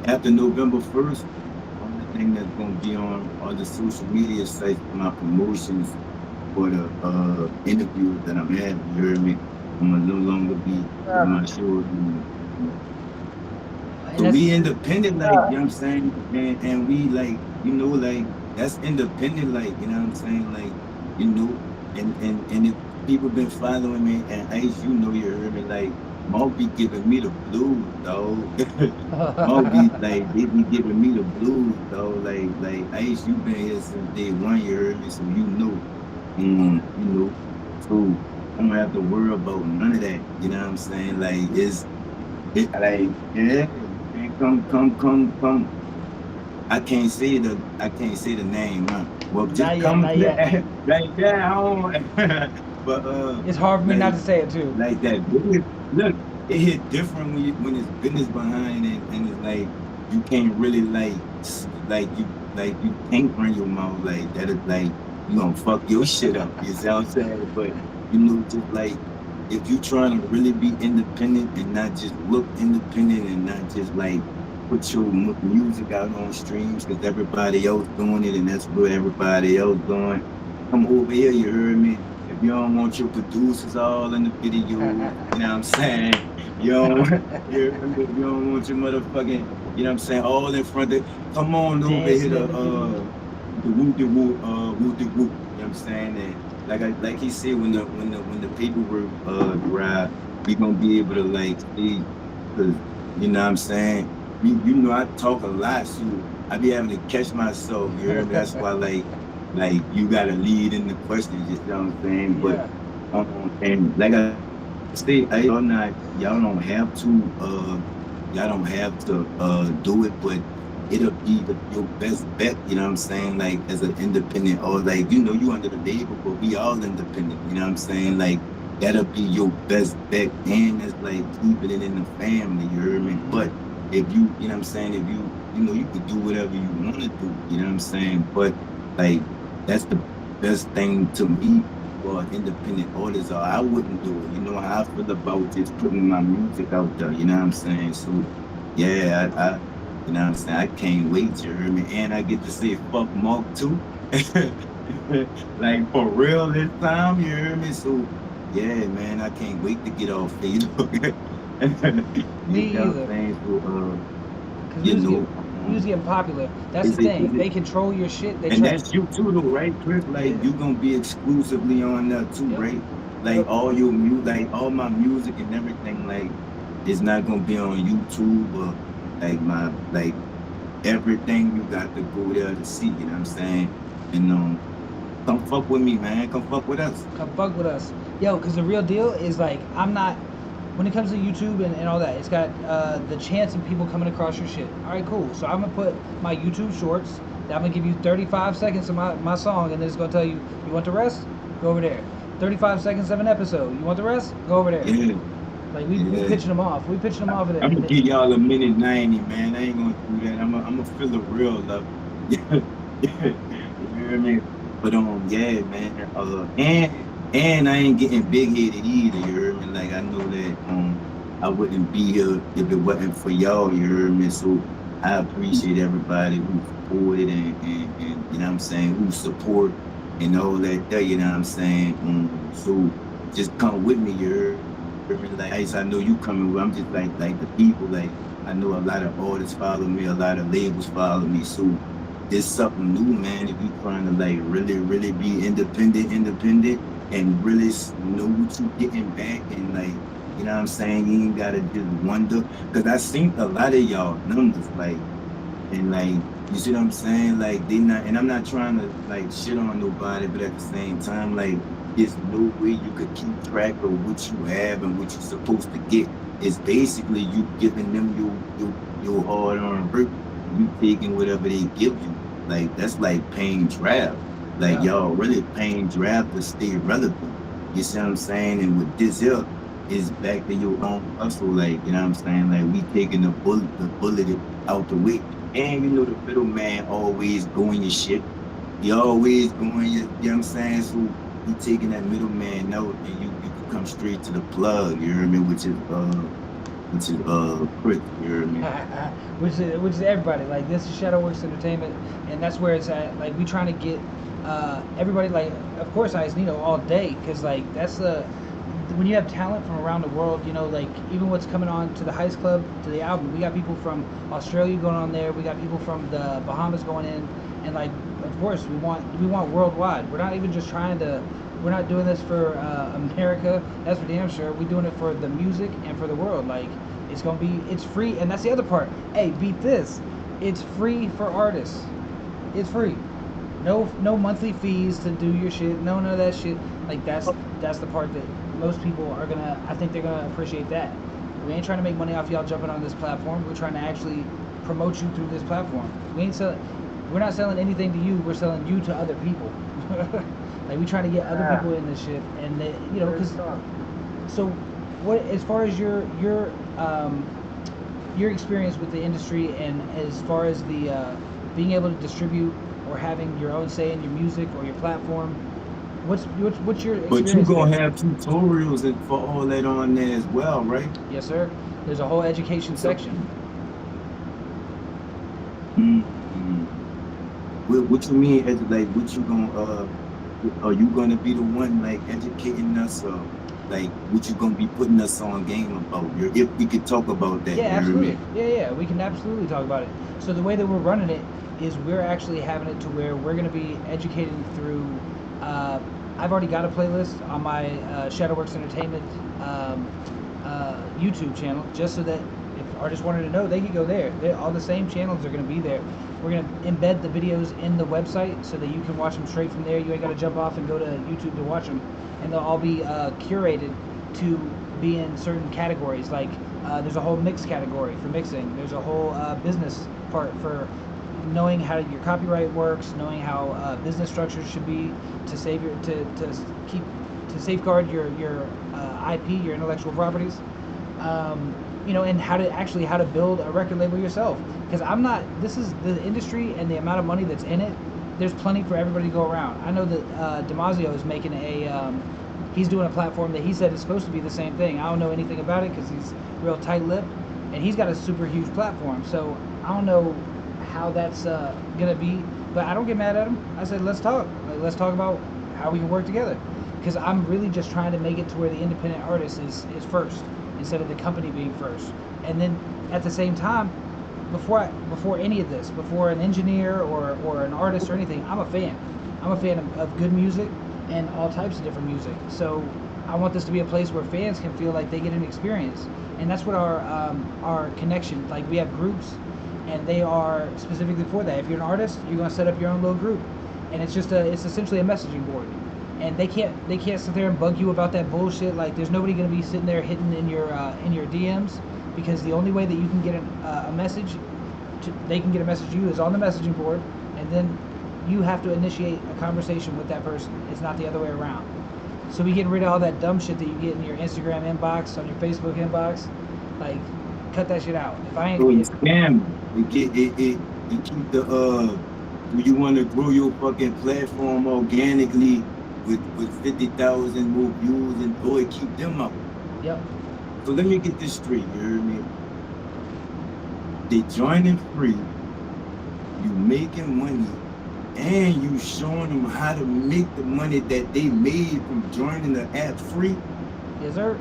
after November 1st, only thing that's gonna be on all the social media sites for my promotions for the interviews that I'm having. You heard me? I'm gonna no longer be yeah, putting my shows on. And So that's we independent, like, you yeah, know what I'm saying? And we like, like that's independent, like, you know what I'm saying? Like, you know, and if people been following me and Ice, you heard me, like, Mo be giving me the blues, dog. Mo be like, they be giving me the blues, dog. Like Ice, you been here since day one, you heard me, so you know, so I don't have to worry about none of that. You know what I'm saying? Like like yeah, man, come. I can't say the name, huh? Well, not just yet, come not yet. right down. But It's hard for me not like to say it too. that business. Look, it hit different when it's business behind it, and it's like you can't really like you can't run your mouth like that. Is like you gonna fuck your shit up. You see what I'm saying? But just like if you trying to really be independent and not just look independent and not just like put your music out on streams because everybody else doing it and that's what everybody else doing, come over here, you heard me? If you don't want your producers all in the video, you know what I'm saying? You don't, you heard me? If you don't want your motherfucking, you know what I'm saying, all in front of, come on over here Dancing to in the video. the woo de woo woo de woo. You know what I'm saying? And like he said, when the paperwork drive, we gonna be able to like see, cause you know what I'm saying. You know I talk a lot, so I be having to catch myself. You hear me? That's why like you gotta lead in the questions. You know what I'm saying? But Yeah. and like I say, y'all don't have to y'all don't have to do it, but it'll be your best bet, you know what I'm saying? Like as an independent or like, you under the label, but we all independent, you know what I'm saying? Like that'll be your best bet and it's like keeping it in the family, you heard me? Hmm. But if you know what I'm saying, if you could do whatever you want to do, you know what I'm saying? But like that's the best thing to me for independent artists, or I wouldn't do it. You know how I feel about just putting my music out there, you know what I'm saying? So yeah, I you know what I'm saying? I can't wait, you hear me? And I get to say fuck Mark too. Like for real this time, you hear me? So yeah, man, I can't wait to get off there, you know. You Me know what I'm either. saying? So Because you music, know, music getting popular. That's the is thing. If it they control your shit, they and try. that's you too though, right, Chris? Like Yeah. you gonna be exclusively on that too, Yep. right? Like Yep. all your like all my music and everything, like it's not gonna be on YouTube or like my like everything you got to go there to see, you know what I'm saying? And come fuck with me, man. Come fuck with us. Come fuck with us, yo. Because the real deal is like I'm not. When it comes to YouTube and all that, it's got the chance of people coming across your shit. All right, cool. So I'm gonna put my YouTube shorts. I'm gonna give you 35 seconds of my song, and then it's gonna tell you, you want the rest? Go over there. 35 seconds of an episode. You want the rest? Go over there. Yeah, Like we yeah. pitching them off. We pitching them off of it. I'm And gonna give y'all a minute 90, man. I ain't gonna do that. I'm gonna feel the real love. You hear me? But yeah, man. And I ain't getting big headed either. You hear me? Like I know that I wouldn't be here if it wasn't for y'all. You hear me? So I appreciate everybody who supported and you know what I'm saying, who support and all that there. You know what I'm saying? So just come with me. You hear me? Like ice, I know you coming with. I'm just like the people. Like I know a lot of artists follow me, a lot of labels follow me. So there's something new, man. If you trying to like really be independent, and really know what you getting back, and like you know what I'm saying, you ain't gotta just wonder. Cause I seen a lot of y'all numbers, like and like you see what I'm saying? Like they not, and I'm not trying to like shit on nobody, but at the same time, like there's no way you could keep track of what you have and what you're supposed to get. It's basically you giving them your hard-earned work and you taking whatever they give you. Like that's like paying draft. Like yeah, y'all really paying draft to stay relevant. You see what I'm saying? And with this here, is back to your own hustle. Like, you know what I'm saying? Like we taking the bullet out the way. And you know the middleman always going your shit. He always going your, you know what I'm saying? So he taking that middleman out and you could come straight to the plug, you hear me? Which is Chris, you hear me? which is everybody. Like this is SHxxTin Entertainment, and that's where it's at. Like we trying to get everybody. Like of course I Nino all day, because like that's the when you have talent from around the world, like even what's coming on to the Heist Club, to the album, we got people from Australia going on there, we got people from the Bahamas going in, and like of course we want worldwide. We're not even just trying to. We're not doing this for America. That's for damn sure. We're doing it for the music and for the world. Like it's free, and that's the other part. Hey, beat this. It's free for artists. It's free. No monthly fees to do your shit. No, none of that shit. Like that's the part that most people are gonna. I think they're gonna appreciate that. We ain't trying to make money off y'all jumping on this platform. We're trying to actually promote you through this platform. We're not selling anything to you. We're selling you to other people. Like we trying to get other Yeah, people in this shit, and real because talk. so what as far as your experience with the industry, and as far as the being able to distribute or having your own say in your music or your platform, What's your But you experience gonna there? have tutorials and for all that on there as well, right? Yes, sir. There's a whole education So, section. mm, what you mean? Like, what you gonna are you gonna be the one like educating us, or like what you gonna be putting us on game about? If we could talk about that, Yeah, you hear me? absolutely. Yeah, we can absolutely talk about it. So the way that we're running it is we're actually having it to where we're going to be educating through. Uh, I've already got a playlist on my SHxxTin Entertainment YouTube channel, just so that if artists wanted to know, they could go there. All the same channels are going to be there. We're going to embed the videos in the website so that you can watch them straight from there. You ain't got to jump off and go to YouTube to watch them, and they'll all be curated to be in certain categories. Like there's a whole mix category for mixing. There's a whole business part for knowing how your copyright works, knowing how business structures should be to save your keep to safeguard your IP, your intellectual properties. And how to build a record label yourself. Because I'm not. This is the industry and the amount of money that's in it. There's plenty for everybody to go around. I know that Damasio is making he's doing a platform that he said is supposed to be the same thing. I don't know anything about it because he's real tight-lipped, and he's got a super huge platform. So I don't know how that's gonna be, but I don't get mad at him. I said let's talk. Let's talk about how we can work together. Because I'm really just trying to make it to where the independent artist is first instead of the company being first. And then at the same time, before any of this, before an engineer or an artist or anything, I'm a fan. I'm a fan of good music and all types of different music. So I want this to be a place where fans can feel like they get an experience, and that's what our connection. Like we have groups, and they are specifically for that. If you're an artist, you're gonna set up your own little group, and it's essentially a messaging board. And they can't sit there and bug you about that bullshit. Like there's nobody gonna be sitting there hitting in your DMs, because the only way that you can get a message, they can get a message to you is on the messaging board, and then you have to initiate a conversation with that person. It's not the other way around. So we getting rid of all that dumb shit that you get in your Instagram inbox, on your Facebook inbox. Like, cut that shit out. If I ain't, So you scam. You get it. You keep the Do you want to grow your fucking platform organically with 50,000 more views, and or keep them up? Yep. So let me get this straight. You hear me? They joining free. You making money, and you showing them how to make the money that they made from joining the app free. Yes, sir.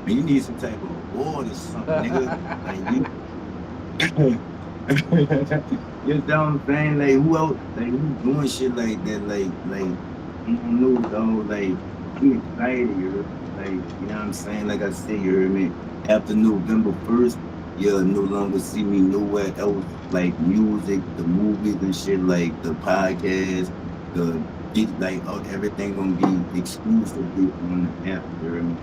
Man, you need some type of award or something, nigga. You know what I'm saying? Like, who else? Like, who doing shit like that? Like, I don't know, though. Like, I'm excited, like, you know what I'm saying? Like I said, you heard me? After November 1st, you'll no longer see me nowhere else. Like, music, the movies and shit, like the podcast, everything gonna be exclusively on the app, you heard me?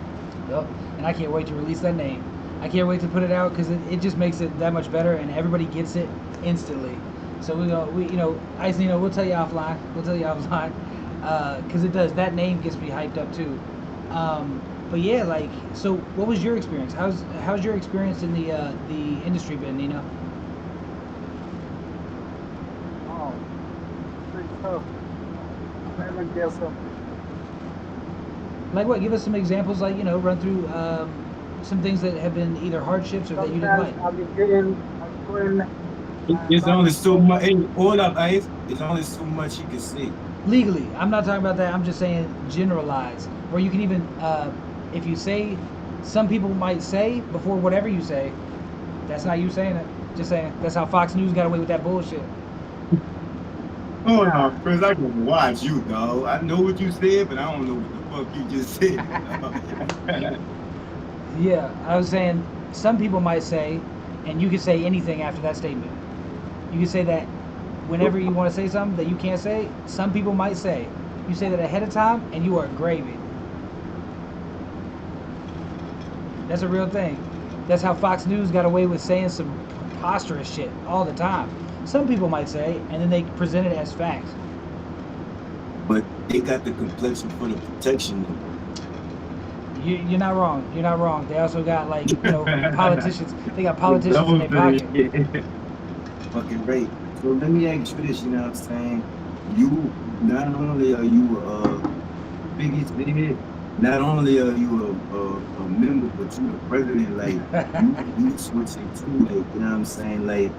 Yep. And I can't wait to release that name. I can't wait to put it out because it just makes it that much better, and everybody gets it instantly. So we'll tell you offline. Because it does. That name gets me hyped up too. But yeah, like, so what was your experience? How's your experience in the industry been, Nino? Oh, pretty tough. I haven't get some. Like what? Give us some examples. Like run through some things that have been either hardships or that you didn't like. Sometimes I'm going. It's only so much. Hey, hold up, Ice. There's only so much you can say. Legally, I'm not talking about that. I'm just saying generalized. Or you can even, if you say, some people might say before whatever you say, that's not you saying it. Just saying. That's how Fox News got away with that bullshit. Hold on, Chris. I can watch you, dog. I know what you said, but I don't know what the fuck you just said. Yeah, I was saying some people might say, and you can say anything after that statement. You can say that whenever you want to say something that you can't say, some people might say. You say that ahead of time, and you are gravy. That's a real thing. That's how Fox News got away with saying some preposterous shit all the time. Some people might say, and then they present it as facts. But they got the complexion for the protection. You're not wrong. You're not wrong. They also got politicians. They got politicians in their pocket. Fucking right. So let me ask you this, you know what I'm saying? you not only are you biggest said, not only are you a member, but you the president. Like you switching too. Like you know what I'm saying. Like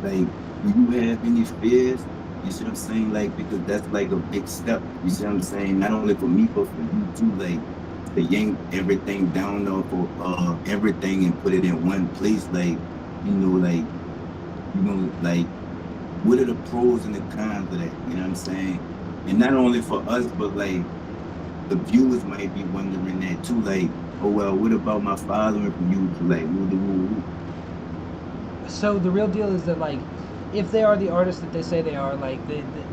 do you have any fears? You see what I'm saying? Like because that's like a big step. You see what I'm saying? Not only for me, but for you too. Like to yank everything down off of everything and put it in one place. Like like like what are the pros and the cons of that? You know what I'm saying? And not only for us, but like the viewers might be wondering that too. Like, oh well, what about my following from YouTube? Like, woo. So the real deal is that like, if they are the artists that they say they are, like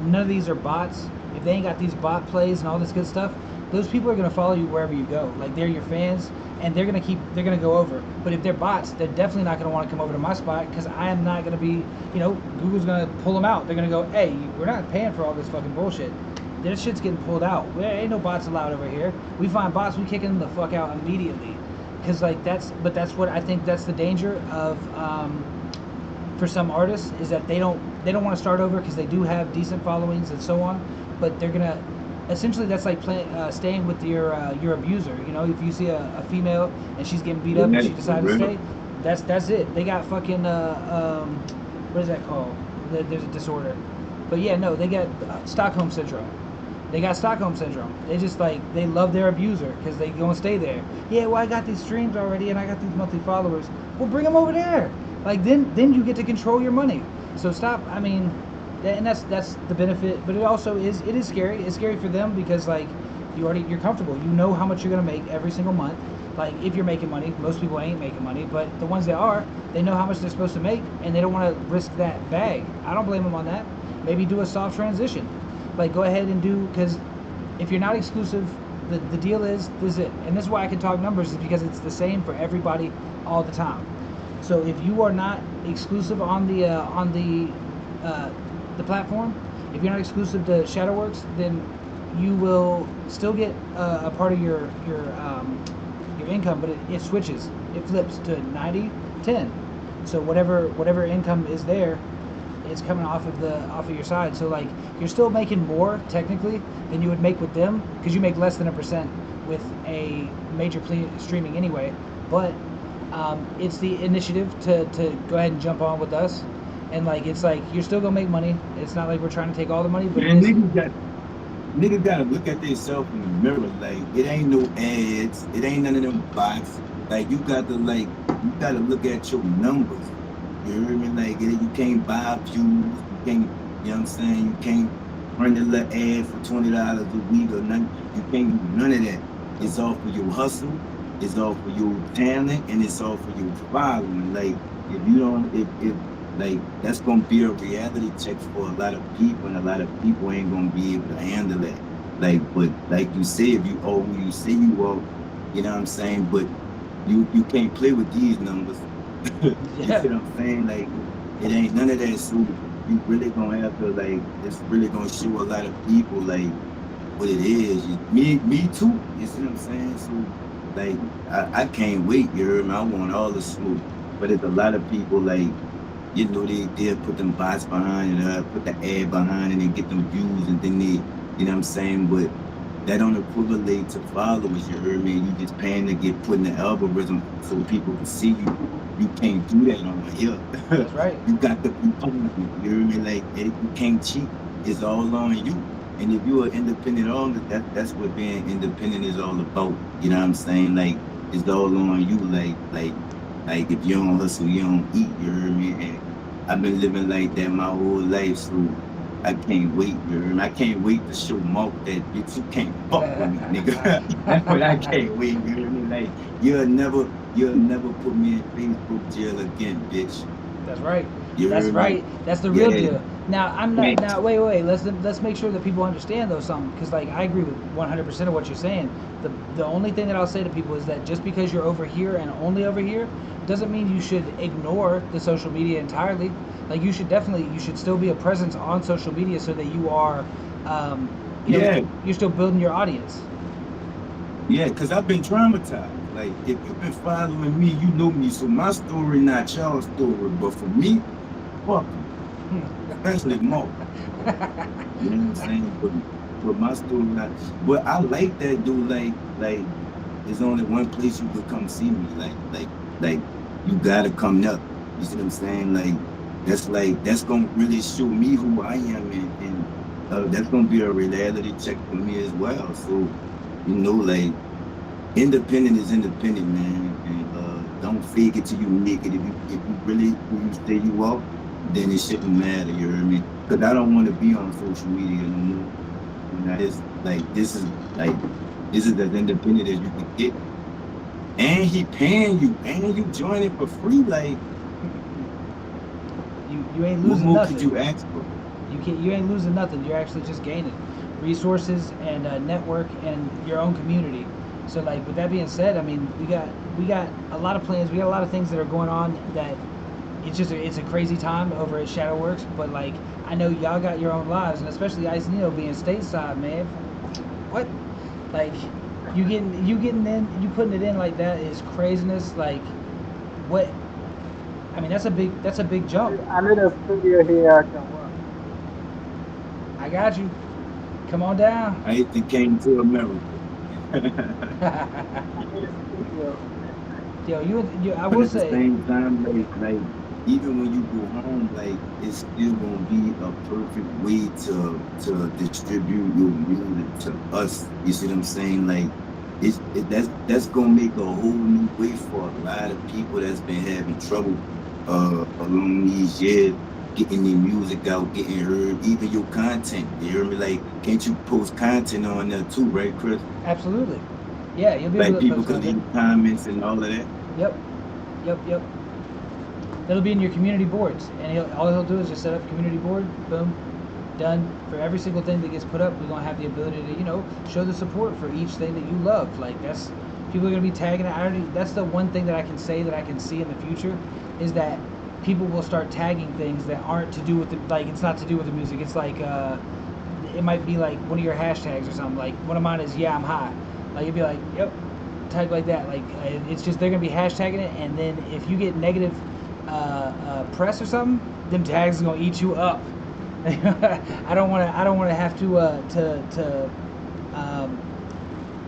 none of these are bots. If they ain't got these bot plays and all this good stuff, those people are gonna follow you wherever you go. Like they're your fans, and they're gonna go over. But if they're bots, they're definitely not gonna want to come over to my spot because I am not gonna be, Google's gonna pull them out. They're gonna go, hey, we're not paying for all this fucking bullshit. Their shit's getting pulled out. There ain't no bots allowed over here. We find bots, we kick them the fuck out immediately. Because like that's what I think that's the danger of. For some artists is that they don't want to start over because they do have decent followings and so on, but they're gonna essentially that's like staying with your abuser. If you see a female and she's getting beat up and she decides to stay, that's it. They got fucking what is that called? There's a disorder, but yeah, no, they got Stockholm syndrome. They got Stockholm syndrome. They just like they love their abuser because they gonna stay there. Yeah, well I got these streams already and I got these monthly followers. Well, bring them over there. Like then you get to control your money. So stop. I mean, and that's the benefit. But it also is scary. It's scary for them because like you're comfortable. You know how much you're gonna make every single month. Like if you're making money, most people ain't making money, but the ones that are, they know how much they're supposed to make, and they don't want to risk that bag. I don't blame them on that. Maybe do a soft transition. Like go ahead and do because if you're not exclusive, the deal is it, and this is why I can talk numbers is because it's the same for everybody all the time. So if you are not exclusive on the platform, if you're not exclusive to Shadowworks, then you will still get a part of your income, but it switches. It flips to 90-10. So whatever income is there, it's coming off of your side. So like you're still making more technically than you would make with them because you make less than 1% with a major streaming anyway, but. It's the initiative to go ahead and jump on with us, and like it's like you're still gonna make money. It's not like we're trying to take all the money, but Man, niggas gotta look at themselves in the mirror. Like it ain't no ads, it ain't none of them bots. Like you gotta look at your numbers. You hear me? Like you can't buy views, you can't. You know what I'm saying? You can't run a little ad for $20 a week or nothing. You can't do none of that. It's all for your hustle. It's all for your talent and it's all for your following. Like if you don't, if like that's gonna be a reality check for a lot of people, and a lot of people ain't gonna be able to handle that. Like, but like you say, if you are who you say you are, you know what I'm saying. But you can't play with these numbers. You yeah. see what I'm saying? Like it ain't none of that. So you really gonna have to like. It's really gonna show a lot of people like what it is. Me too. You see what I'm saying? So. Like I can't wait, you heard me? I want all the smoke. But it's a lot of people like, they'll put them bots behind it, put the ad behind it and get them views and then they, you know what I'm saying? But that don't equivalent to followers, you heard me? You just paying to get put in the algorithm so people can see you. You can't do that on here. That's right. You got to be public, you hear me? Like you can't cheat. It's all on you. And if you're an independent artist, that's what being independent is all about. You know what I'm saying? Like it's all on you. Like if you don't hustle, you don't eat. You heard me? And I've been living like that my whole life, so I can't wait. You heard me? I can't wait to show Mark that bitch you can't fuck with me, nigga. That's what I can't wait. You hear me? Like you'll never put me in Facebook jail again, bitch. That's right. You That's heard right. me? That's the real Yeah. deal. Now I'm not. Right. Now wait. Let's make sure that people understand though something because like I agree with 100% of what you're saying. The only thing that I'll say to people is that just because you're over here and only over here doesn't mean you should ignore the social media entirely. Like you should still be a presence on social media so that you are, Yeah. you're still building your audience. Yeah, because I've been traumatized. Like, if you've been following me, you know me. So my story not y'all's story. But for me, fuck 'em. especially more. You know what I'm saying? But my story, not. But I like that dude. Like, there's only one place you could come see me. Like, you gotta come up. You see what I'm saying? Like, that's gonna really show me who I am, and that's gonna be a reality check for me as well. So, like, independent is independent, man, and don't fake it till you make it. If you really who you say you are, then it shouldn't matter. You hear me? Because I don't want to be on social media no more. It's like this is as independent as you can get, and he paying you, and you joining for free. Like, You ain't what losing more could nothing. you ask for? You ain't losing nothing. You're actually just gaining resources and network and your own community. So like with that being said, I mean we got a lot of plans. We got a lot of things that are going on that it's a crazy time over at Shadowworks. But like I know y'all got your own lives, and especially Ice Neo being stateside, man. What? Like you getting in, you putting it in like that is craziness. Like what? I mean that's a big jump. I need a studio here I can work. I got you. Come on down. I hate to came to America. I need a studio. Yo, you I But will at the say, same time, like even when you go home, like it's still gonna be a perfect way to distribute your music to us. You see what I'm saying? Like that's gonna make a whole new way for a lot of people that's been having trouble along these years getting their music out, getting heard, even your content. You hear me? Like, can't you post content on there too, right, Chris? absolutely. Yeah, you'll be able Like to people post could content. leave comments and all of that. Yep, yep. It'll be in your community boards, and all he'll do is just set up a community board. Boom, done. For every single thing that gets put up, we're gonna have the ability to show the support for each thing that you love. Like that's people are gonna be tagging it. That's the one thing that I can say that I can see in the future is that people will start tagging things that aren't to do with the like it's not to do with the music. It's like it might be like one of your hashtags or something. Like one of mine is yeah I'm high. Like you'd be like yep, type like that. Like it's just they're gonna be hashtagging it, and then if you get negative press or something, them tags are gonna eat you up. I don't want to. I don't want to have to. Um,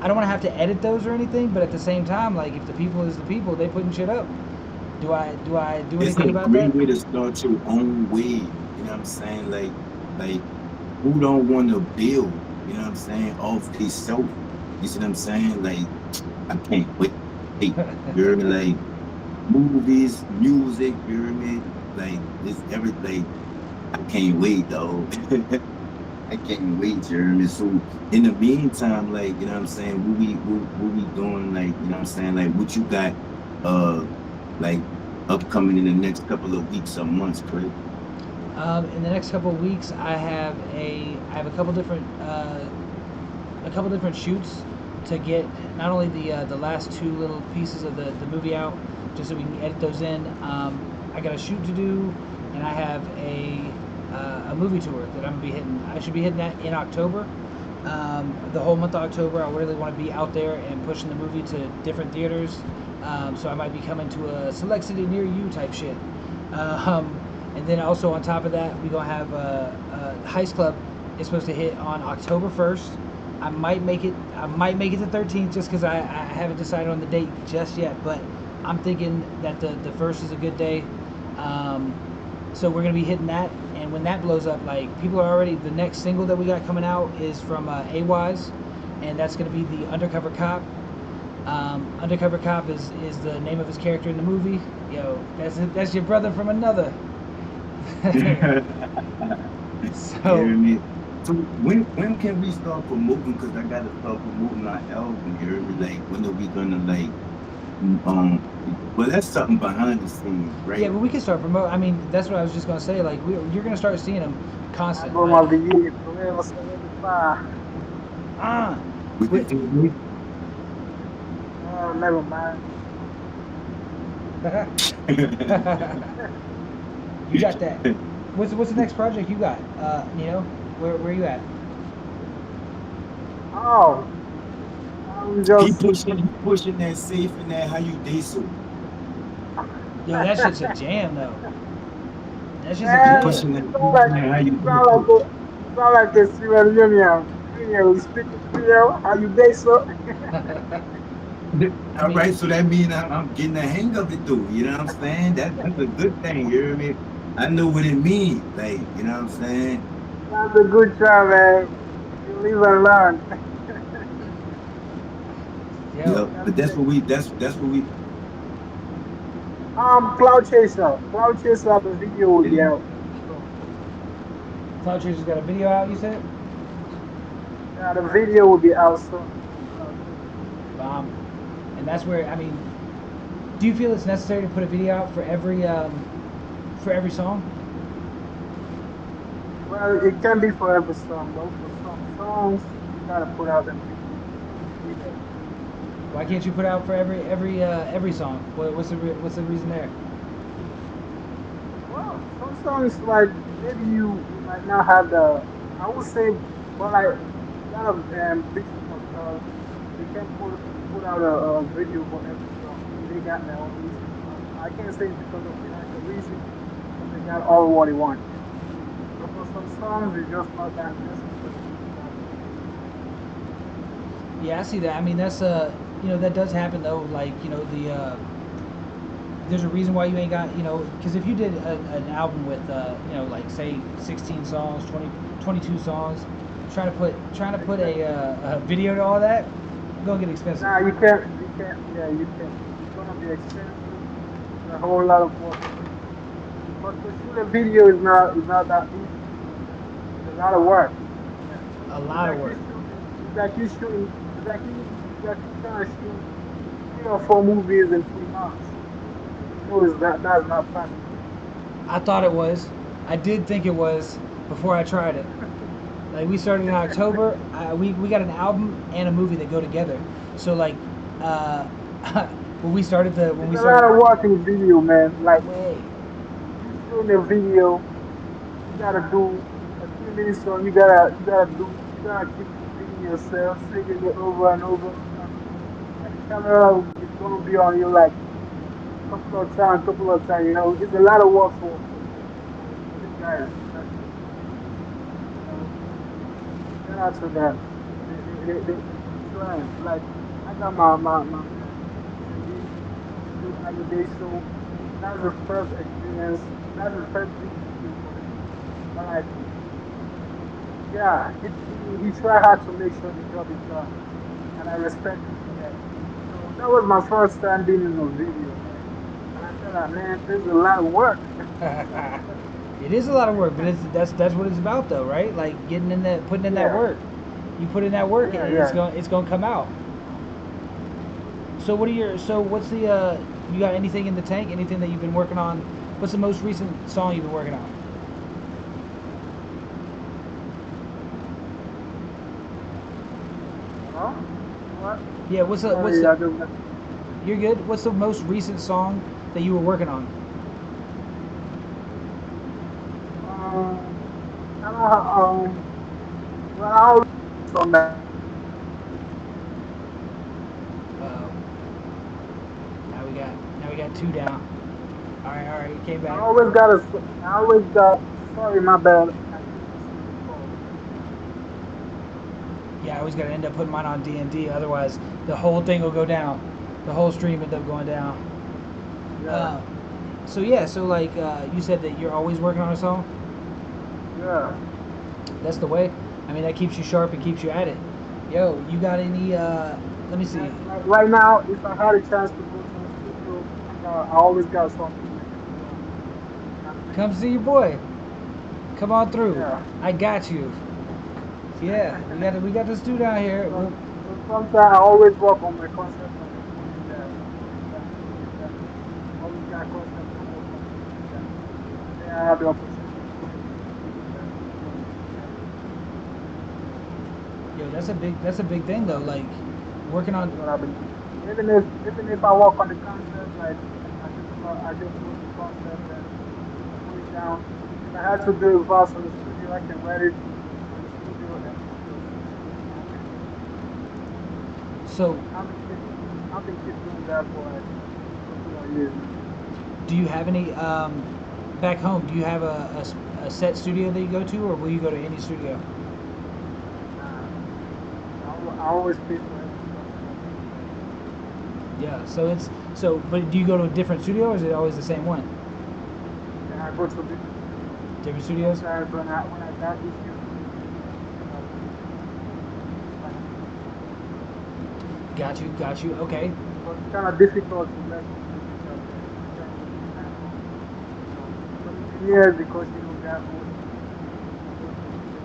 I don't want to have to edit those or anything. But at the same time, like if the people is the people, they putting shit up. Do I do It's anything a about that? great way to start your own wave. You know what I'm saying? Like who don't want to build? You know what I'm saying? Off themselves. You see what I'm saying? Like I can't wait. You hear me? Like movies, music. You hear me? Like this everything. I can't wait though. I can't wait, Jeremy. So in the meantime, like, you know what I'm saying, what we doing, like, you know what I'm saying, like what you got uh like upcoming in the next couple of weeks or months, Craig? In the next couple of weeks, I have a couple different shoots to get not only the last two little pieces of the movie out, just so we can edit those in. I got a shoot to do, and I have a movie tour that I'm gonna be hitting. I should be hitting that in October. The whole month of October, I really want to be out there and pushing the movie to different theaters. So I might be coming to a select city near you type shit. Um, and then also on top of that, we're gonna have Heist Club is supposed to hit on October 1st. I might make it. I might make it the 13th just because I haven't decided on the date just yet. But I'm thinking that the first is a good day. Um, so we're gonna be hitting that, and when that blows up, like people are already. The next single that we got coming out is from AWise, and that's gonna be the Undercover Cop. Undercover Cop is the name of his character in the movie. Yo, that's your brother from another. You So hear me? So when can we start promoting? Because I gotta start promoting our album. You hear me? Like when are we gonna like um? Well, that's something behind the scenes, yeah, right? but we can start promote. I mean, that's what I was just gonna say. Like you're gonna start seeing them constant. Album Like of the year, Forever 75. ah, What you we, think? Nick? Oh, never mind. you got that. What's the next project you got? Neo, where you at? Oh, I was He just, pushing that safe and that how you day so. Yo, that shit's a jam though. That's just a You Man, video. pushing that, man, how you you do sound it like too. you sound like a Sierra Leonean. You speak in Creole. How you day, so? I All mean, right, so that means I'm getting the hang of it though. You know what I'm saying? That's a good thing. You hear me? I know what it means. Like, you know what I'm saying? That's a good try, man. You live and learn. yo, Yeah, Gotta but that's check. what we that's what we Cloud Chaser. Cloud Chaser, the video will be yeah. out. So, Cloud Chaser's got a video out. You said? yeah, the video will be out soon on Cloud Chaser. Um, and that's where I mean, do you feel it's necessary to put a video out for every song? Well, it can be for every song, but for some songs, you gotta put out a video. Video. Why can't you put out for every song? What's the reason there? Well, some songs like maybe you might not have the. I would say, but like a lot of big superstars, they can put out a video for every song, and they got their own reason. I can't say it's because of financial reason, because they got all what they want. But for some songs, it's just not that necessary to put out a video. Yeah, I see that. I mean, that's that does happen though. Like, there's a reason why you ain't got, because if you did an album with, like say 16 songs, 22 songs, trying to put a video to all that, gonna get expensive. Nah, you can't. You can't. Yeah, you can't. It's gonna be expensive. It's a whole lot of work. But to shoot a video is not that easy. It's a lot of work. Yeah. A It's lot of like work. it's like you trying to shoot 3 or 4 movies in 3 months. You know, that's not practical. I thought it was. I did think it was before I tried it. Like we started in October. We got an album and a movie that go together. So like, uh, when It's we a lot started, of work in video, man. Like way. you shooting a video, you gotta do a 3 minute song. You gotta keep repeating yourself, singing it over and over. And the camera is gonna be on you like couple of times. You know, it's a lot of work for these guys. But you know, shout out to them. They trying. Like I got my man Cindy. He do Ayode show. That's the first experience. That's the first big video for him. But like, yeah, he try hard to make sure the job is done, and I respect him for that. So that was my first time being in a video, man. And I tell her, man, there's a lot of work. It is a lot of work, but that's what it's about though, right? Like getting in that, putting in that Yeah, work. You put in that work, and yeah, it's yeah. gonna come out. So what's the you got anything in the tank? Anything that you've been working on? What's the most recent song you've been working on? Huh? What? Yeah, what's Sorry, the I don't. you're good. What's the most recent song that you were working on? Um, I don't know. Well, I always on that. Uh, now we got two down. All right, you came I back. always got a. I always got. Sorry, my bad. I keep missing your call. Yeah, I always got to end up putting mine on D&D. Otherwise, the whole thing will go down. The whole stream end up going down. Yeah, Uh, so yeah, so like you said that you're always working on a song. yeah. That's the way. I mean, that keeps you sharp and keeps you at it. Yo, you got any? Let me see. Like right now, if I had a chance to go to the studio, I always got something ready to go. And Come see your boy. Come on through. yeah. I got you. Yeah, we got this dude out here. So, so sometimes I always work on my concept on the studio. Yeah, yeah. Always got concept to work on. Yeah. Today I have the opportunity to go to the studio and work on it. Yeah. Yo, that's a big thing though. Like working on. That's what I've been doing. Even if I work on the concept, like I just wrote the concept and I put it down. If I had to do a verse on the studio, I can write it on the studio and just I can So, I've been keep doing that for like a couple of years now. do you have any? back home, do you have a set studio that you go to, or will you go to any studio? Nah, I always pay for every session that I do. Yeah. So it's so, but do you go to a different studio, or is it always the same one? Yeah, I go to different studios. Different studios. Sometimes when I got issues with it's like a different studio. Got you. Got you. Okay. But it's kind of difficult to mess with music out there, especially at home. Some engineers, because you don't got all the equipment to go to the studio,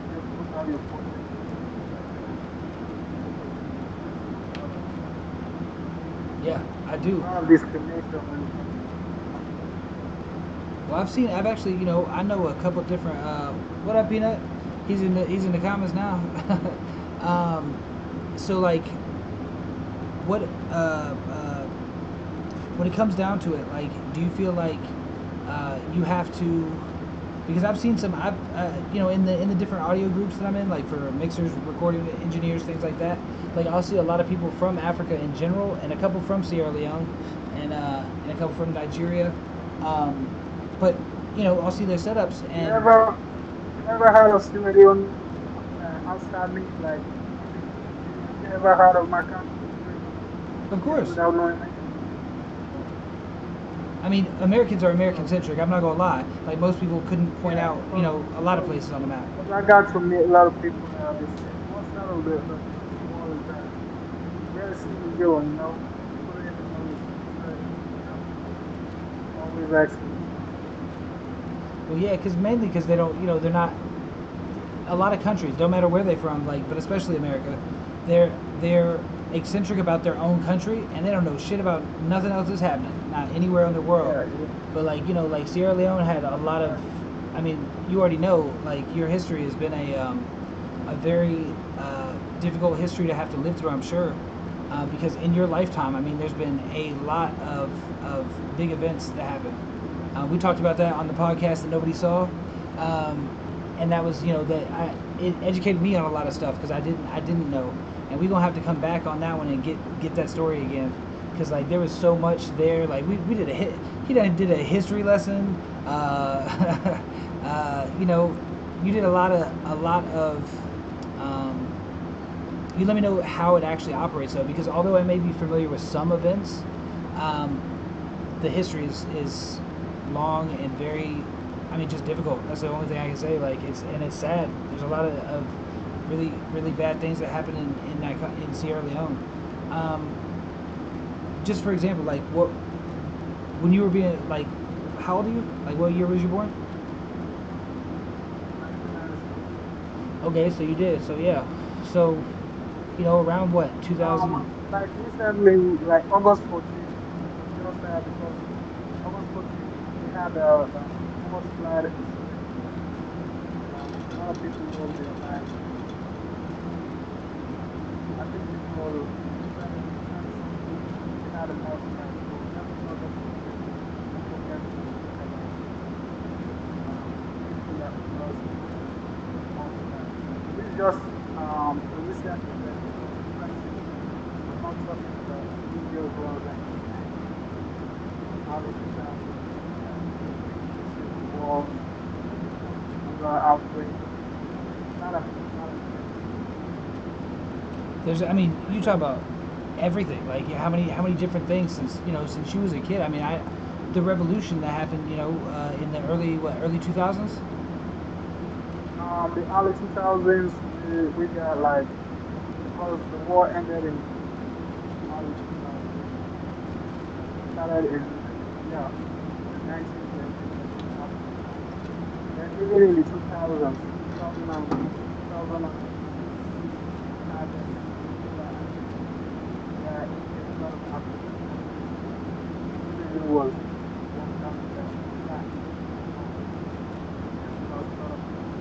you just put all your projects there and stuff like that. There's Yeah, I do. a lot of discrimination when it comes to music. Well, I've actually, I know a couple different. What up, Peanut? He's in the comments now. um, so like, what when it comes down to it, like, do you feel like you have to? Because I've seen some, in the different audio groups that I'm in, like for mixers, recording engineers, things like that. Like I'll see a lot of people from Africa in general, and a couple from Sierra Leone, and a couple from Nigeria. Um, but I'll see their setups, You and ever you ever heard of Sierra Leone outside me? Like, have you ever heard of my country, Sierra of Leone, course, without knowing it? I mean, Americans are American centric. I'm not gonna lie. Like most people couldn't point Yeah, out, a lot of places on the map. because I got to meet a lot of people now. They say what side of the world is that? Where city you go? People don't even know which side of the country. Always asking me. Well, yeah, because mainly because they don't, they're not. A lot of countries, don't matter where they're from, like, but especially America, they're eccentric about their own country, and they don't know shit about nothing else that's happening, not anywhere in the world. Yeah, yeah, But like like Sierra Leone had a lot of, exactly. I mean, you already know, like your history has been a very difficult history to have to live through, I'm sure, because in your lifetime, I mean, there's been a lot of big events that happened. We talked about that on the podcast that nobody saw, um, and that was that it educated me on a lot of stuff because I didn't know, and we're gonna have to come back on that one and get that story again because like there was so much there. Like we did a hit. He did a history lesson. You know, you did a lot of. Um, you let me know how it actually operates though, because although I may be familiar with some events, um, the history is long and very, I mean, just difficult. That's the only thing I can say. Like it's sad. There's a lot of really really bad things that happen in Sierra Leone. Um, just for example, like what when you were being like, how old are you? Like what year was you born? 1996. Okay, so you did. So yeah. So around what 2000? Like recently, like August 14th, was just because August 14th we had the first flood in Sierra Leone. A lot of people lost their lives. I think it was 20 something. We had a mudslide. So every August 14th, we forget to think about people that we lost in the mudslide. This is just a recent event because recently I'm not talking about the previous ones like in the 90s, early 2000s. We had the civil wars, other outbreaks. A lot of events happened. There's, I mean, you talk about everything. Like how many different things since you was a kid. I mean, the revolution that happened, in the early 2000s. The early 2000s, we got like because the war ended in early 2000s. It started in the 1930s and then up to now. Then even in the 2000s, 2003, we had the Ebola outbreak. Yeah, there's a lot of outbreaks that happened in the world. Sierra Leone was one country that was attacked and we lost a lot of people.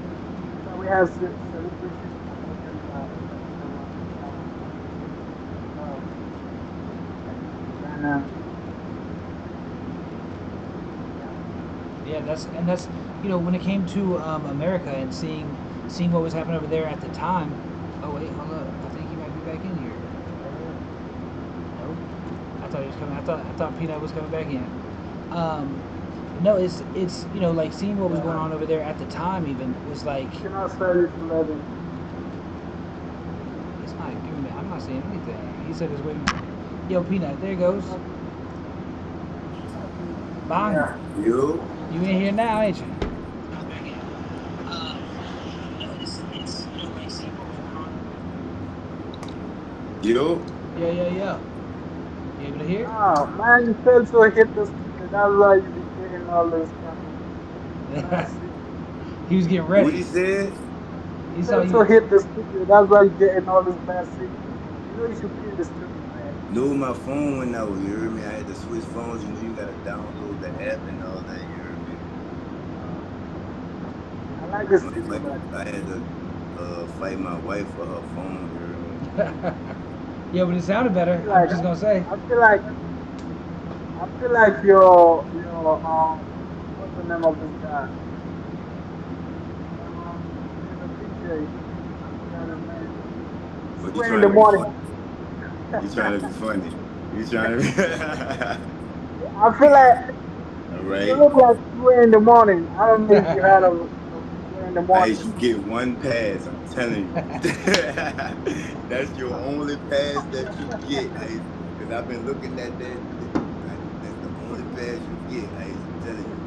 That's why we have celebrations promoting Ebola in South Africa as well, like in Ghana. Yeah, Yeah, that's when it came to America and seeing what was happening over there at the time. Oh wait, hold up. I think he might be back in here. Nope. I thought he was coming. I thought Peanut was coming back in. Um, No, it's like seeing what was going Yeah, on over there at the time even was like you cannot set it to 11. it's not giving me. I'm not seeing anything. He said it's waiting. Yo, Peanut, there he goes. Bang, Yeah. Yo, you in here now, ain't you? yo. Yeah, yeah, yeah. You able to hear? Ah, man, you failed to hit the speaker. That's why you be getting all this fucking bad signal. He was getting What ready. he said? You He saw failed you. to hit the speaker. That's why you're getting all this bad signal. You know you should pin the stream, man. No, my phone went out. You heard me? I had to switch phones. You know, you gotta download the app and all that. You heard me? Uh, I like the My studio, wife, but I had to fight my wife for her phone. You heard me? Yeah, but it sounded I better. feel I'm like just gonna say. I feel like I feel like your what's the name of this guy? He's a DJ. I forgot his name. Or you 2 in trying the to be morning. funny? You trying to be funny? You trying to be? I feel like All you right. look like 2 in the morning. I don't know if you heard of 2 in the morning. Ice, you get one pass. I'm telling you. That's your only pass that you get, Ice. Because I've been looking at that. That's the only pass you get, Ice. I'm telling you.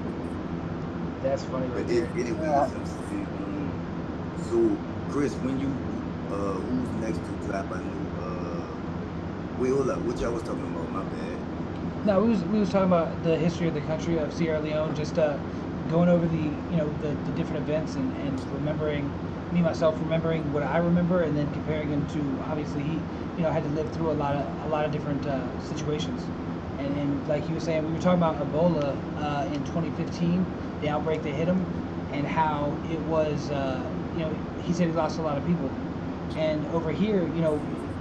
That's funny right But there. Yeah. anyways, I'm saying, so Chris, when who's next to drop a new wait, hold up, what y'all was talking about? My bad. No, we was talking about the history of the country of Sierra Leone, just going over the different events and remembering me myself remembering what I remember, and then comparing him to obviously he had to live through a lot of different situations, and like you were saying, we were talking about Ebola in 2015, the outbreak that hit him, and how it was he said he lost a lot of people, and over here,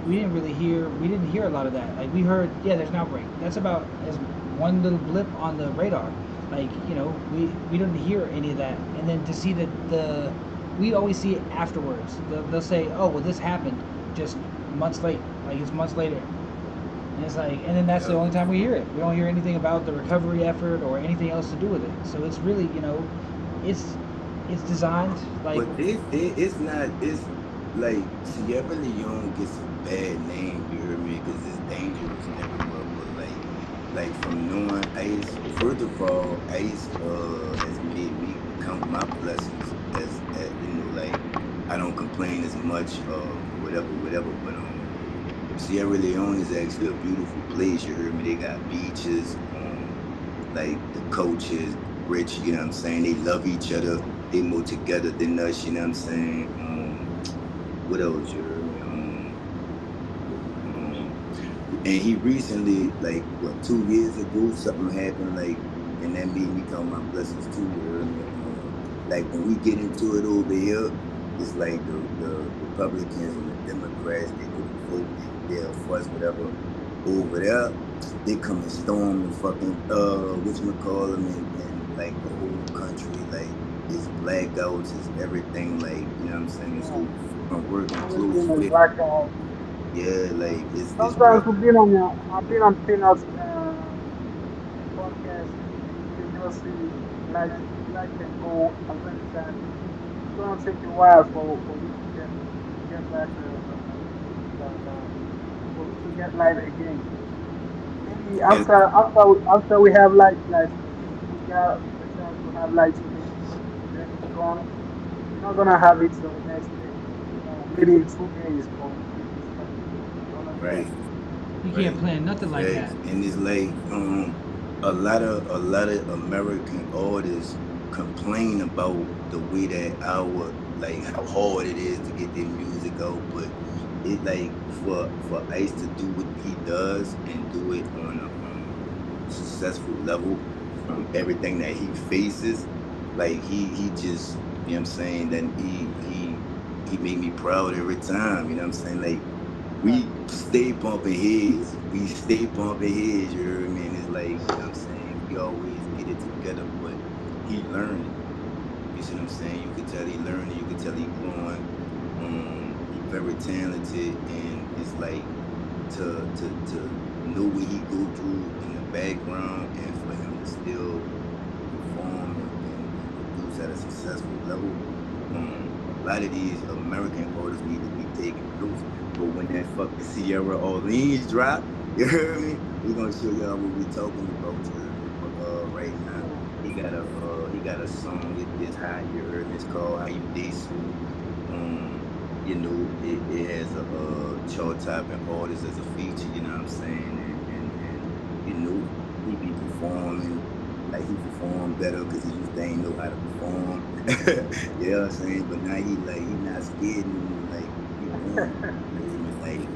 we didn't hear a lot of that. Like we heard, yeah, there's an outbreak. That's about as one little blip on the radar. Like we don't hear any of that. And then to see the we always see it afterwards. They'll say, oh well, this happened just months late. Like it's months later. And it's like, and then that's the Yep. only time we hear it. We don't hear anything about the recovery effort or anything else to do with it. So it's really, it's it's designed like But it's not, it's like Sierra Leone gets a bad name, you hear me? Because it's dangerous everywhere. But like from knowing Ice, first of all, Ice has made me count my blessings as like I don't complain as much whatever, whatever. But Sierra Leone is actually a beautiful place, you hear me? They got beaches, like the coaches, rich, you know what I'm saying? They love each other. They more together than us, you know what I'm saying? What else you heard me? Um, and he recently, like what, 2 years ago, something happened, like, and that made me count my blessings too. You heard me? Like when we get into it over here, it's like the Republicans and the Democrats, they go to vote, they'll fuss whatever. Over there, they come and storm the fucking whatchamacallit, and like the whole country, like it's blackouts, it's everything, like, you know what I'm saying? Yeah. So from working close Everything is with, blackout. yeah, like it's Sometimes real. I've been on Peanuts podcast, and you can just see light can go at any time. It's gonna take a while for we to get back to get light again. Maybe And after we have light, like if we got the chance to have light today and then it's gone, we're not gonna have it till the next day. Maybe in 2 days or in 3 days time. You understand? right, you can't right, plan nothing like that. facts. And it's like a lot of American artists complain about the way that our, like how hard it is to get their music out, but it, like, for Ice to do what he does and do it on a successful level from everything that he faces, like he just, you know what I'm saying, then he made me proud every time, you know what I'm saying? Like Yeah. we stay bumping heads. We stay bumping heads, you heard me? And it's like, you know what I'm saying? We always get it together, but he learning. You see what I'm saying? You could tell he learning, you could tell he growing. He very talented, and it's like to know what he go through in the background, and for him to still perform and produce at a successful level. A lot of these American artists need to be taking notes. But when that fucking Sierra Orleans drop, you heard me? We gonna show y'all what we talking about. You heard me? But right now he got a song. It's hot. You heard me? It's called "How You Day So." It has a chart topping artist as a feature. You know what I'm saying? And you know he be performing like he performed better because he used to ain't know how to perform. You know what I'm saying? But now he not scared no more. Like he want it. You hear me? Like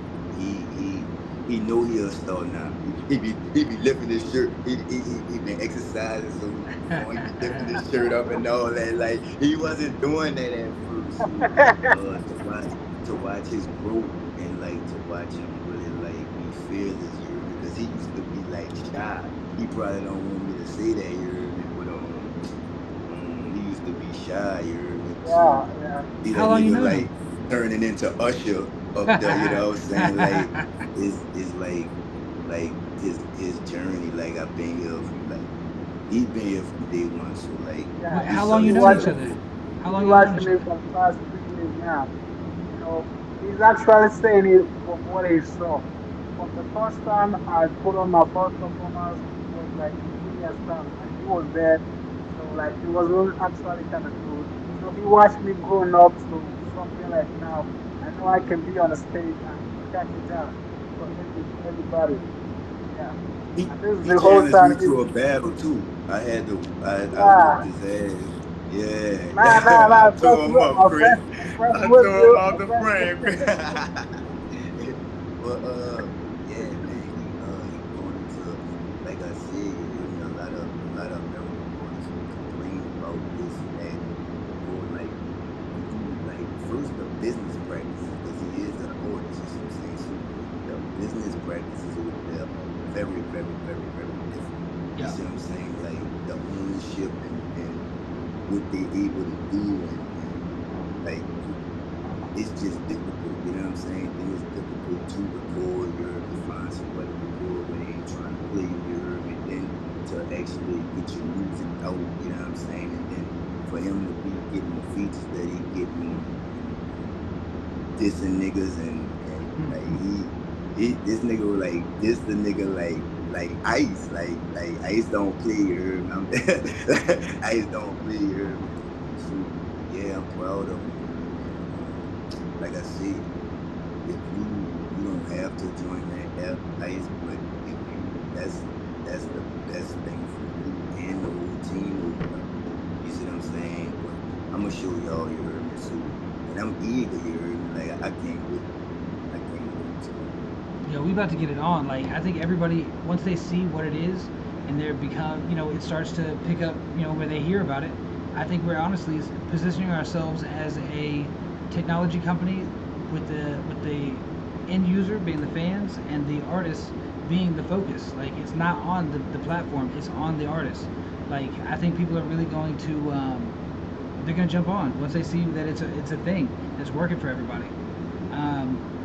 he know he a star now. He be lifting his shirt. He been exercising so he can perform. He be lifting his shirt up and all that. Like he wasn't doing that at first. So to watch his growth and like to watch him really like be fearless, you hear me? Because he used to be like shy. He probably don't want me to say that, you hear me? But he used to be shy, you hear me? Yeah, So yeah. see How that long you nigga known him? like turning into Usher up there, you know what I'm saying? Like it's like his journey. Like I've been here from like he been here from day one. So like Yeah, we How he long saw you be each known other each watching. other? before. How He be long y'all known watching each me other? for the past 3 years now. He's actually saying it from what he saw. From the first time I put on my first performance, it was like in Junior's town, and he was there. So like it was really actually kind of good. So he watched me growing up to something like now. I know I can be on a stage and crack it down for everybody. Yeah, He and this is he the whole challenged time. me to a battle too. I whooped Yeah, his ass. Yeah, nah. I First, tore him up, Chris. I'm friends I with tore him you. out I'm the friends with frame, Chris. But yeah, man, he brought it to like I said, you heard me. A lot of American artists complain about this and that, and for like to do like first the business practices because he is an artist. You see what I'm saying? So the business practices over there are very, very, very, very different. You Yeah. see what I'm saying? Like the ownership and what they able to do and like it's just difficult. You know what I'm saying? Then it's difficult to record. You heard me? Find somewhere to record where they ain't trying to play you. You heard me? Then to actually get your music out. You know what I'm saying? And then for him to be getting the features that he getting and dissing niggas and like he this nigga was like this the nigga like Ice like Ice don't play, you heard me? Ice don't play, you heard me? So yeah, I'm proud of him, you heard me? And like I said, if you don't have to join that app, Ice, but if you that's the best thing for you and the whole team over there. You see what I'm saying? But I'm gonna show y'all, you heard me? So and I'm eager, you heard me? Like I can't wait. I can't wait. So Yeah, we about to get it on. Like I think everybody once they see what it is and they're become it starts to pick up where they hear about it. I think we're honestly positioning ourselves as a technology company with the end user being the fans and the artists being the focus. Like it's not on the platform, it's on the artist. Like I think people are really going to they're gonna jump on once they see that it's a thing that's working for everybody.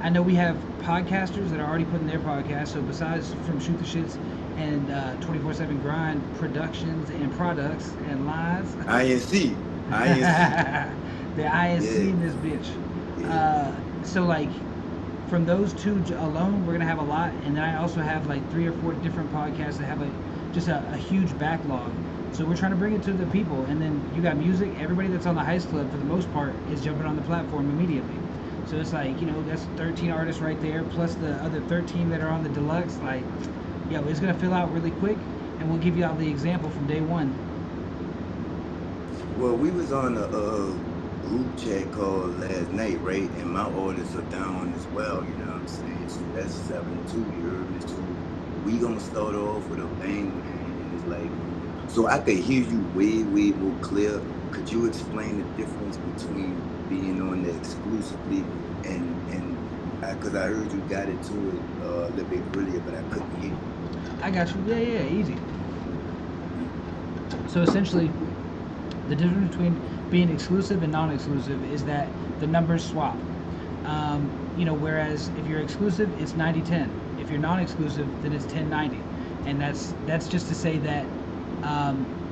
I know we have podcasters that are already putting their podcast. So besides from Shoot the Shits and 24/7 Grind Productions and Products and Lines, INC. INC. the ISC Yeah. in this bitch. Yeah. So like from those two alone, we're gonna have a lot. And then I also have like 3 or 4 different podcasts that have just a huge backlog. So we're trying to bring it to the people. And then you got music. Everybody that's on the Heist Club for the most part is jumping on the platform immediately. So it's like that's 13 artists right there, plus the other 13 that are on the deluxe. Like, it's gonna fill out really quick, and we'll give you all the example from day one. Well, we was on a group chat call last night, right? And my orders are down as well, you know what I'm saying? So that's 7-2, you heard me? So we gonna start off with a bang, man. And it's like, so I could hear you way, way more clear. Could you explain the difference between being on the exclusively and because I heard you got into it a little bit earlier, but I couldn't hear you. I got you. Yeah, yeah, easy. So essentially, the difference between being exclusive and non-exclusive is that the numbers swap. Whereas if you're exclusive, it's 90-10. If you're non-exclusive, then it's 10-90, and that's just to say that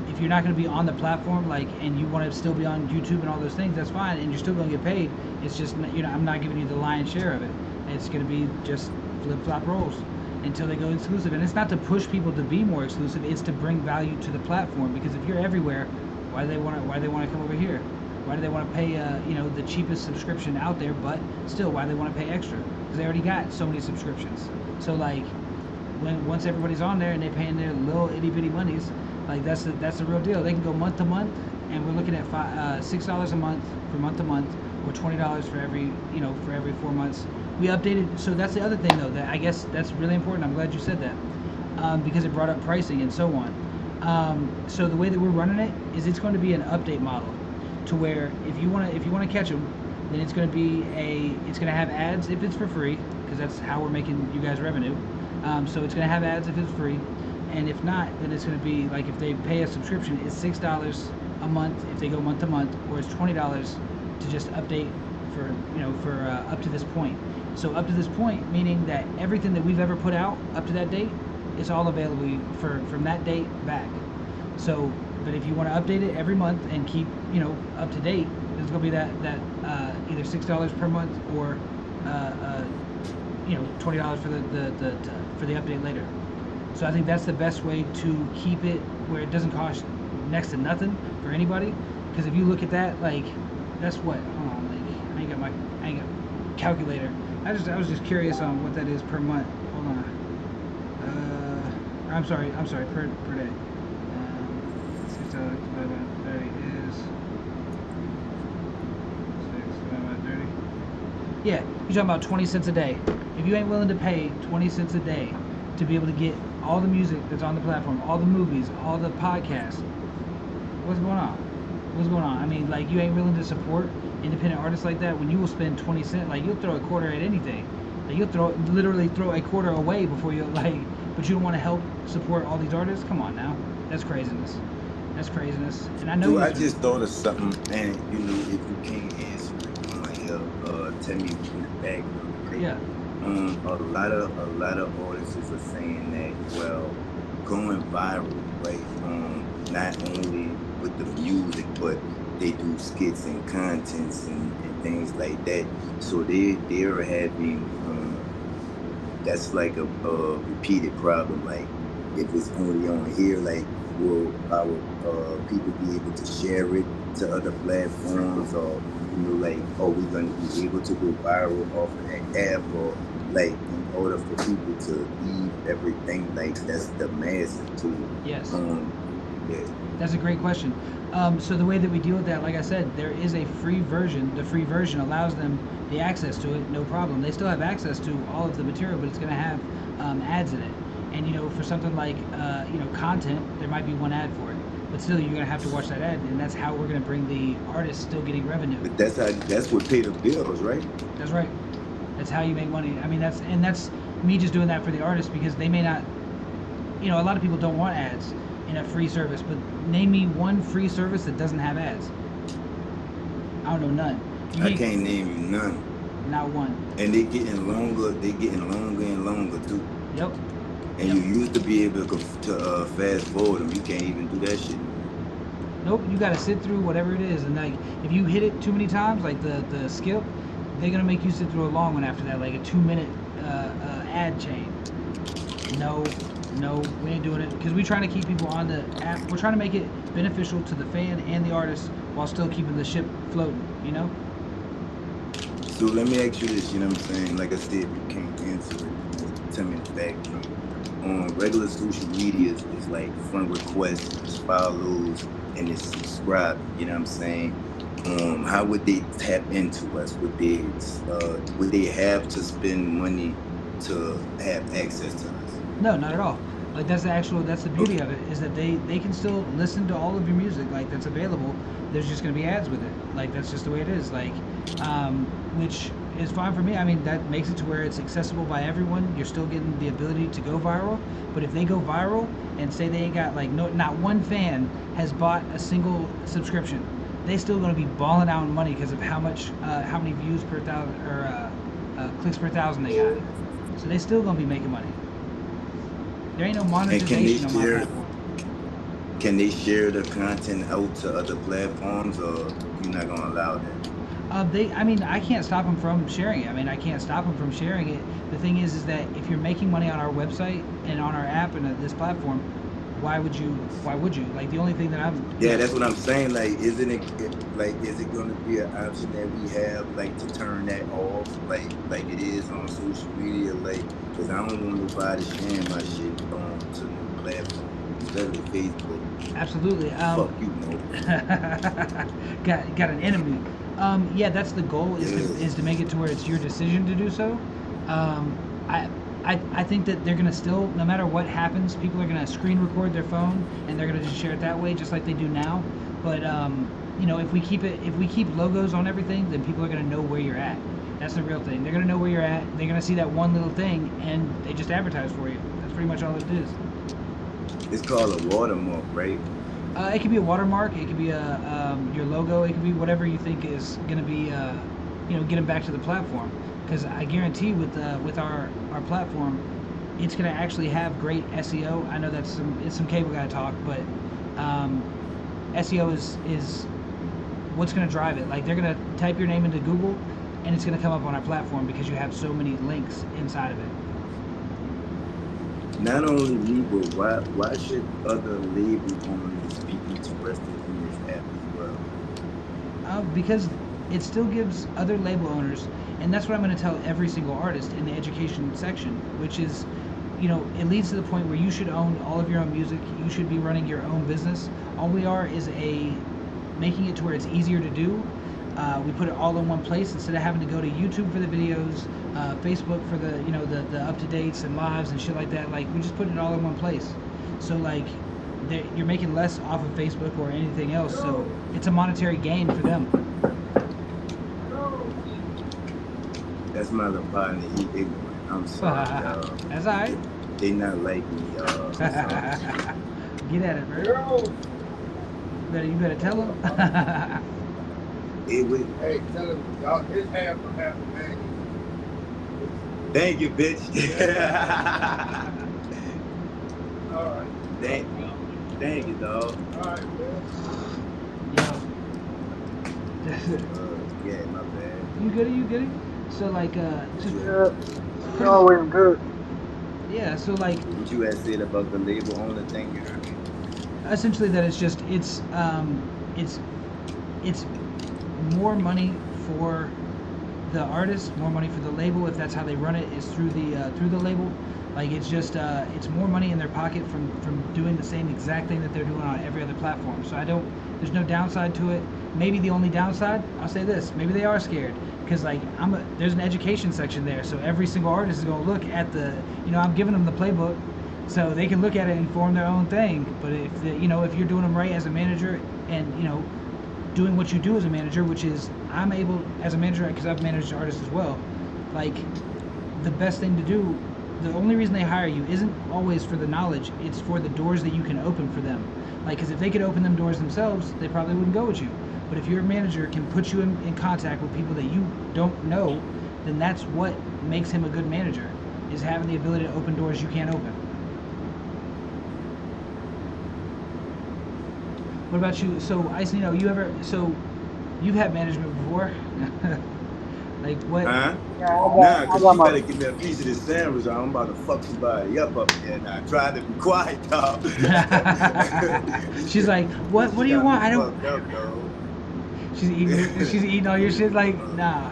if you're not going to be on the platform, like, and you want to still be on YouTube and all those things, that's fine, and you're still going to get paid. It's just, I'm not giving you the lion's share of it. It's going to be just flip-flop rolls until they go exclusive. And it's not to push people to be more exclusive. It's to bring value to the platform. Because if you're everywhere, why do they want to come over here? Why do they want to pay the cheapest subscription out there? But still, why do they want to pay extra? Because they already got so many subscriptions. So like, once everybody's on there and they're paying their little itty bitty monies, like that's the real deal. They can go month to month, and we're looking at $6 a month for month to month, or $20 for every 4 months. We updated. So that's the other thing though, that I guess that's really important. I'm glad you said that, because it brought up pricing and so on. So the way that we're running it is it's going to be an update model, to where if you want to catch them, then it's going to have ads if it's for free, because that's how we're making you guys revenue. So it's going to have ads if it's free, and if not, then it's going to be like, if they pay a subscription, it's $6 a month if they go month to month, or it's $20 to just update for up to this point. So up to this point, meaning that everything that we've ever put out up to that date is all available from that date back. So, but if you want to update it every month and keep up to date, there's going to be that either $6 per month, or $20 for the update later. So I think that's the best way to keep it where it doesn't cost next to nothing for anybody. Because if you look at that, like, that's what, hold on, like, I ain't got calculator. I was just curious on what that is per month. Hold on. I'm sorry, per day. $6 divided by 30 is 6 divided by 30. Yeah, you're talking about 20 cents a day. If you ain't willing to pay 20 cents a day to be able to get all the music that's on the platform, all the movies, all the podcasts, what's going on? What's going on? I mean, like, you ain't willing to support independent artists like that, when you will spend 20 cents, like, you'll throw a quarter at anything. Like, you'll literally throw a quarter away before you, like, but you don't want to help support all these artists? Come on now. That's craziness. That's craziness. And I know Dude, I just thought of something, and if you can't answer it, tell me in the back. Right? Yeah. A lot of artists are saying that, well, going viral, right? Not only with the music, but they do skits and contents and things like that. So they're having that's like a repeated problem. Like, if it's only on here, like, will our people be able to share it to other platforms, or like, are we going to be able to go viral off of that app, or like, in order for people to leave everything, like, that's the masses too? Yes. Yeah. That's a great question. So the way that we deal with that, like I said, there is a free version. The free version allows them the access to it, no problem. They still have access to all of the material, but it's going to have ads in it. And for something like content, there might be one ad for it, but still you're going to have to watch that ad, and that's how we're going to bring the artist still getting revenue. But that's what pay the bills, right? That's right. That's how you make money. I mean, that's me just doing that for the artist, because they may not. A lot of people don't want ads in a free service, but name me one free service that doesn't have ads. I don't know none. I can't name you none. Not one. And they're getting longer. They're getting longer and longer too. Yep. And you used to be able to fast forward them. You can't even do that shit. Nope. You got to sit through whatever it is, and like, if you hit it too many times, like the skip, they're gonna make you sit through a long one after that, like a 2-minute ad chain. No, we ain't doing it, because we're trying to keep people on the app. We're trying to make it beneficial to the fan and the artist while still keeping the ship floating, So let me ask you this, what I'm saying? Like I said, if you can't answer it, tell me the fact. On regular social media, it's like friend requests, it's follows, and it's subscribe, what I'm saying? How would they tap into us? Would they have to spend money to have access to us? No, not at all. Like, that's the beauty of it, is that they can still listen to all of your music, like, that's available. There's just going to be ads with it. Like, that's just the way it is. Like, which is fine for me. I mean, that makes it to where it's accessible by everyone. You're still getting the ability to go viral. But if they go viral and say they ain't got, like, not one fan has bought a single subscription, they still going to be balling out in money because of how many views per thousand, or clicks per thousand they got. So they still going to be making money. There ain't no monetization on my platform. can they share the content out to other platforms, or you're not gonna allow that? I mean, I can't stop them from sharing it. I mean, I can't stop them from sharing it. The thing is that if you're making money on our website and on our app and this platform, why would you? Why would you? Like the only thing that Yeah, that's what I'm saying. Like, isn't like, is it gonna be an option that we have, like, to turn that off, like it is on social media, like, because I don't want nobody sharing my shit to no platform, especially Facebook. absolutely. Fuck you, Mo. Got an enemy. Yeah, that's the goal is Yeah. to make it to where it's your decision to do so. Um, I, I think that they're gonna still, no matter what happens, people are gonna screen record their phone and they're gonna just share it that way, just like they do now. But you know, if we keep logos on everything, then people are gonna know where you're at. That's the real thing. They're gonna know where you're at. They're gonna see that one little thing, and they just advertise for you. That's pretty much all it is. It's called a watermark, right? It could be a watermark. It could be your logo. It could be whatever you think is going to be, you know, get them back to the platform. Because I guarantee with our platform, it's going to actually have great SEO. I know it's some cable guy talk, but SEO is what's going to drive it. Like they're going to type your name into Google, and it's going to come up on our platform because you have so many links inside of it. Not only me, but why should other label owners be interested in this app as well? Because it still gives other label owners, and that's what I'm going to tell every single artist in the education section, which is, you know, it leads to the point where you should own all of your own music. You should be running your own business. All we are is making it to where it's easier to do. We put it all in one place instead of having to go to YouTube for the videos, Facebook for the, you know, the up to dates and lives and shit like that. Like we just put it all in one place. So like you're making less off of Facebook or anything else. So it's a monetary gain for them. That's my little partner. He ignorant. I'm sorry, y'all. That's all right. They not like me, y'all. Get at it, bro. You better tell them. Hey, tell him, y'all, his half of half a man. Thank you, bitch. All right. Thank you, dog. All right, man. Yeah, my bad. You good? So like, just, Yeah, it's always good. yeah. So like, What you had said about the label owner thing, you heard me? essentially that it's more money for the artist, more money for the label if that's how they run it is through the label. Like it's just it's more money in their pocket from doing the same exact thing that they're doing on every other platform. So there's no downside to it. Maybe the only downside, I'll say this, maybe they are scared because like there's an education section there, so every single artist is going to look at I'm giving them the playbook so they can look at it and form their own thing. But if you're doing them right as a manager and doing what you do as a manager, which is I'm able as a manager because I've managed artists as well, like the best thing to do, the only reason they hire you isn't always for the knowledge, it's for the doors that you can open for them. Like, because if they could open them doors themselves, they probably wouldn't go with you. But if your manager can put you in contact with people that you don't know, then that's what makes him a good manager, is having the ability to open doors you can't open. What about you? So, Ice, you've had management before? Like, what? Huh? Yeah, Nah, I cause got you my better give me a piece of this sandwich or I'm about to fuck somebody up here. Now, try to be quiet, dog. She's like, what do you want? I don't. Fucked up, dog. She's eating all your shit. Like, nah.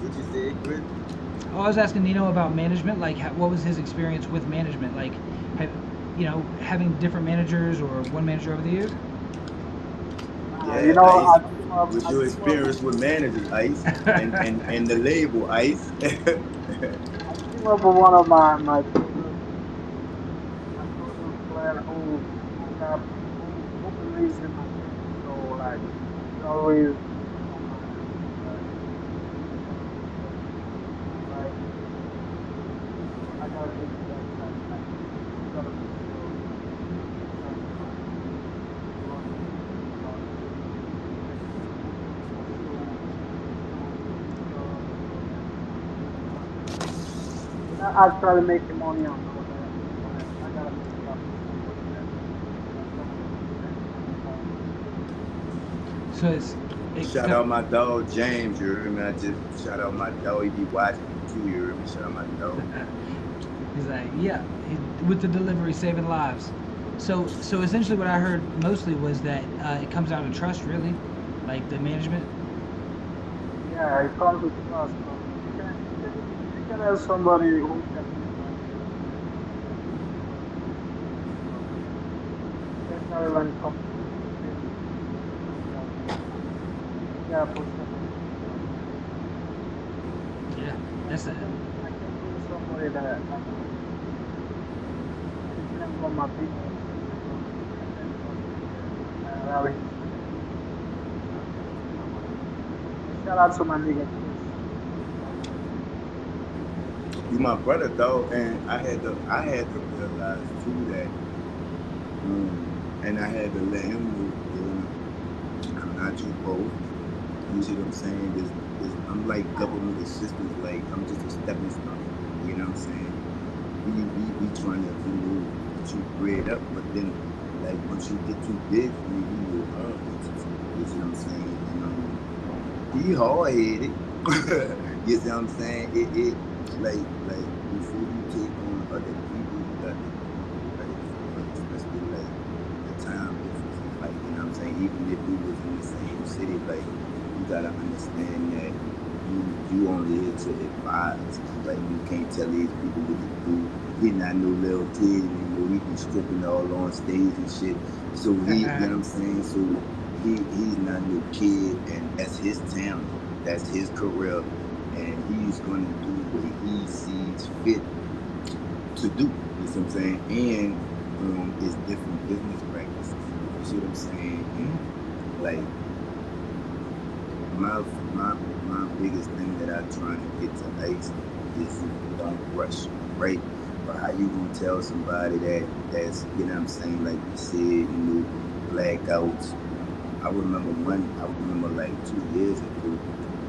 What you say, Chris? Oh, I was asking Nino about management. Like, what was his experience with management? Like, having different managers or one manager over the years? Yeah, I Ice. team up. What's I your team up. experience with managers, Ice? and the label, Ice? I team up with one of my children player who believes in my dream. So like he's always on my like like I gotta make you guys happy. Like you gotta make sure you guys are happy. We're not actually making money on all that, but I gotta make it happen. So it's it. Shout out my dog James, you heard me? I just shout out my dog. He be watching me too, you heard me? Shout out my dog. He's like, yeah, with the delivery saving lives. So essentially, what I heard mostly was that it comes down to trust, really, like the management. Yeah, it comes with trust. But you can have somebody who can give you especially when it comes to business. You gotta put somebody in trust. Yeah, that's it. I can bring somebody that depends on my business. I can trust him and allow him to do my money. And shout out to my nigga Chris. You my brother though, and I had to realize too that and I had to let him know, I'm not your both. You see what I'm saying? I'm like government assistance, like I'm just a stepping stone. You know what I'm saying? We trying to get you bred up, but then like once you get too big, you will hurt. You see what I'm saying? He hard headed. You see what I'm saying? It like before you take on other people, you got to be ready for it, especially like the time differences. Like you know what I'm saying? Even if we was in the same city, like you gotta understand that you only here to advise. Like you can't tell these people what to do. He not no little kid, he be stripping all on stage and shit. So he, you know what I'm saying? So he's not no kid, and that's his talent, that's his career, and he's gonna do what he sees fit to do. You see what I'm saying? And it's different business practices. You see what I'm saying? And like my biggest thing that I try to get to Ice is don't rush, right? But how you gonna tell somebody that's you know what I'm saying, like you said, blackouts. I remember like 2 years ago,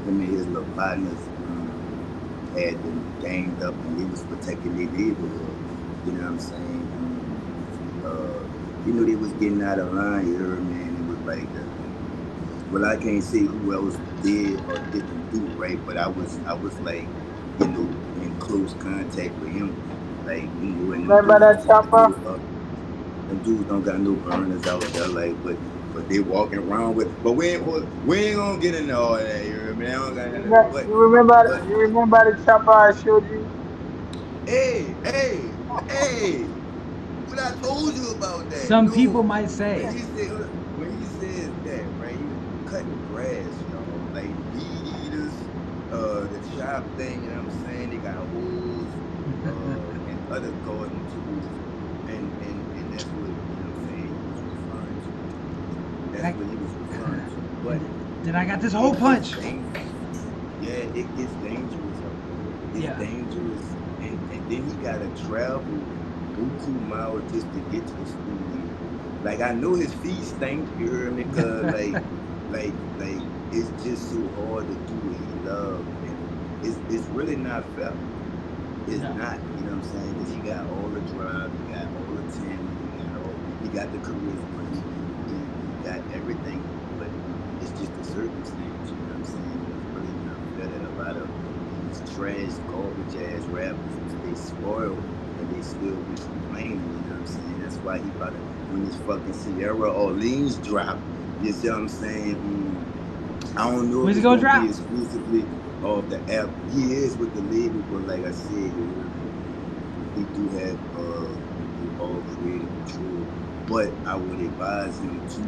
him and his little partners had them ganged up and they was protecting their neighborhood. You know what I'm saying? They was getting out of line, you heard me, and it was like well, I can't say who else did or didn't do right, but I was like, in close contact with him, like, and them Remember dudes that just chopper? pulled up. Them dudes don't got no burners out there, like, but they walking around with. But we ain't gonna get into all that, you know what I mean? I don't got You, nothing, you remember? but You remember the chopper I showed you? hey, what I told you about that? Some people No, might when say, he said that, right? He was cutting grass, y'all, like weed eaters, the shop thing. You know what I'm saying? They got hoes, and other garden tools, and that's what I'm saying. He was referring to. and That's what he was referring to. But then I got this hole it gets punch. dangerous. Yeah, it gets dangerous out there. It's Yeah. dangerous, and then he gotta travel buku miles just to get to the studio. Like I know his feet stink, you heard me? Cause like it's just so hard to do what he loves, and it's really not fair. It's No. not, you know what I'm saying? Because he got all the drive, he got all the talent, he got the charisma, he got everything, but it's just a circumstance, you know what I'm saying? It's really not fair that a lot of these trash, garbage ass rappers, they spoil and they still be complaining, you know what I'm saying? That's why he about to, when this fucking Sierra Orleans drop, you see what I'm saying? I don't know if Where's it it's gonna gonna be drop? exclusively of the app. He is with the label, but like I said, he do have all creative control. But I would advise him to,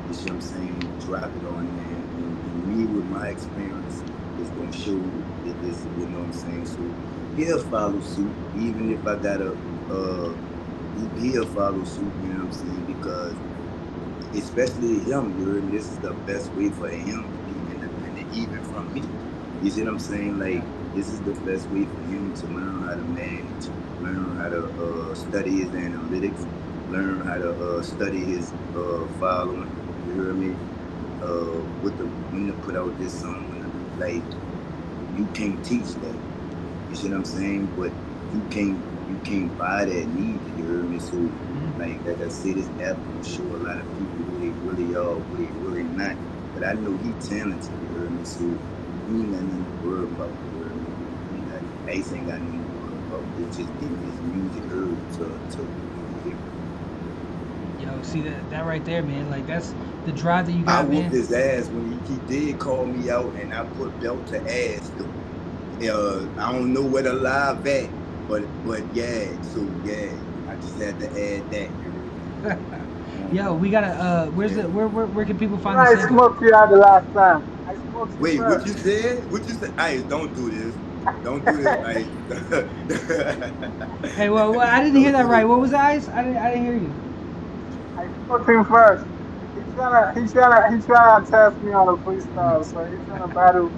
you see what I'm saying, drop it on there. And me with my experience is gonna show that this, you know what I'm saying. So he'll follow suit, even if I gotta he'll follow suit, you know what I'm saying, because especially him, you heard me, this is the best way for him to be independent, even from me. You see what I'm saying? Like, this is the best way for him to learn how to manage, learn how to study his analytics, learn how to study his following. You hear me? When to put out this song, like you can't teach that. You see what I'm saying? But you can't buy that need. You hear me? So like I said, this app will show a lot of people who they really are, who they really not. but I know he talented, you heard me? So he ain't got nothing to worry about, you heard me? Ace ain't got nothing to worry about. It's just getting his music heard to hear. Yo, see that right there, man. Like that's the drive that you got, I man. whooped his ass when he did call me out, and I put belt to ass though. I don't know where the live at, but yeah. So yeah, I just had to add that. Yo, we gotta. Where can people find I the sample? smoked you out the last time. I smoked you Wait, first. what you said? What you said? Ice, don't do this. Don't do this, Ice. Hey, well, I didn't hear that right. What was that, Ice? I didn't hear you. I smoked him first. He's trying to test me on a freestyle, so he's trying to battle.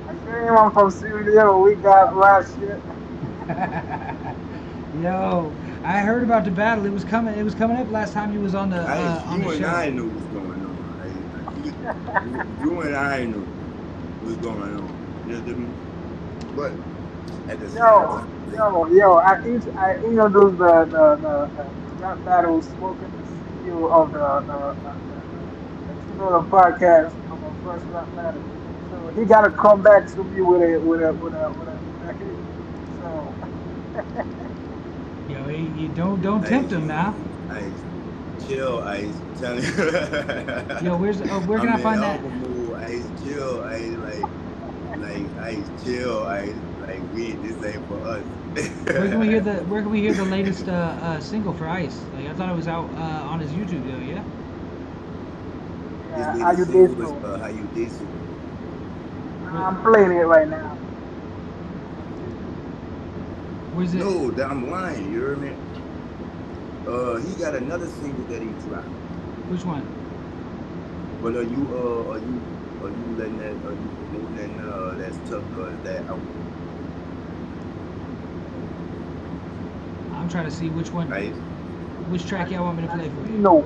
I seen him I'm from Syria. We got last shit. Yo, I heard about the battle. It was coming up last time you was on the Ice, on you the and show. I know what's going on. You and I know what's going on. You know what I mean? But at the same time, Yo, I introduced the rap battle smoking the CEO of the podcast of my first rap battle. So he gotta come back to me with a hit. So Yo, you don't tempt him now. Ice, chill, Ice. Tell me. Yo, where can I find that? Ice, chill, Ice. Like Ice, chill, Ice. Like this ain't for us. Where can we hear the latest single for Ice? Like I thought it was out on his YouTube video. Yeah. yeah, how you did so? How you did so? I'm playing it right now. Where's it? No, I'm lying. You heard me? He got another single that he dropped. Which one? But are you letting that that's tough that out? I'm trying to see which one. Right? Which track y'all want me to play for you? No,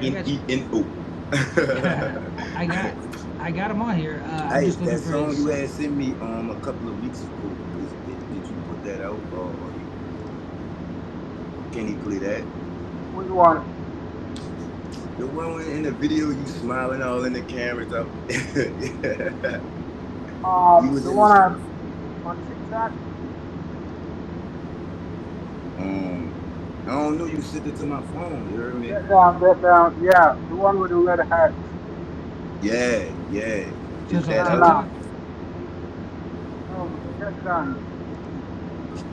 N-E-N-O. I got him on here. I'm just looking that for song his... you had sent me a couple of weeks ago. Did you put that out or can he play that? Which one? The one in the video you smiling all in the camera stuff. The one on TikTok. I don't know. You sent it to my phone. You heard me? Get down. Yeah, the one with the red hat. Yeah. Just that on out? TikTok? No, get down.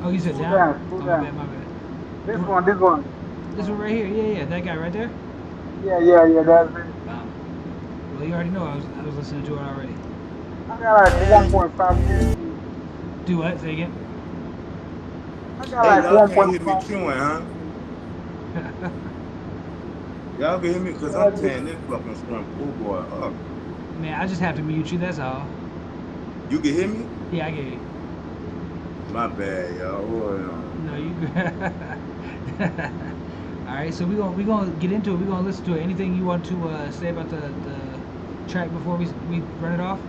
Oh, you said Pull down? down, pull Oh, down. my bad. This one. This one right here. Yeah. That guy right there? Yeah, that's it. Well, you already know I was listening to it already. I got like 1.5 minutes. Do what? Say again? I got Hey, like y'all can't hear me 1.5 chewing, huh? Y'all can hear me because I'm tearing this fucking scrum boy up. Man, I just have to mute you, that's all. You can hear me? Yeah, I get you. My bad, y'all. Hold on. No, you Alright, so we gonna get into it. We're gonna listen to it. Anything you want to say about the track before we run it off?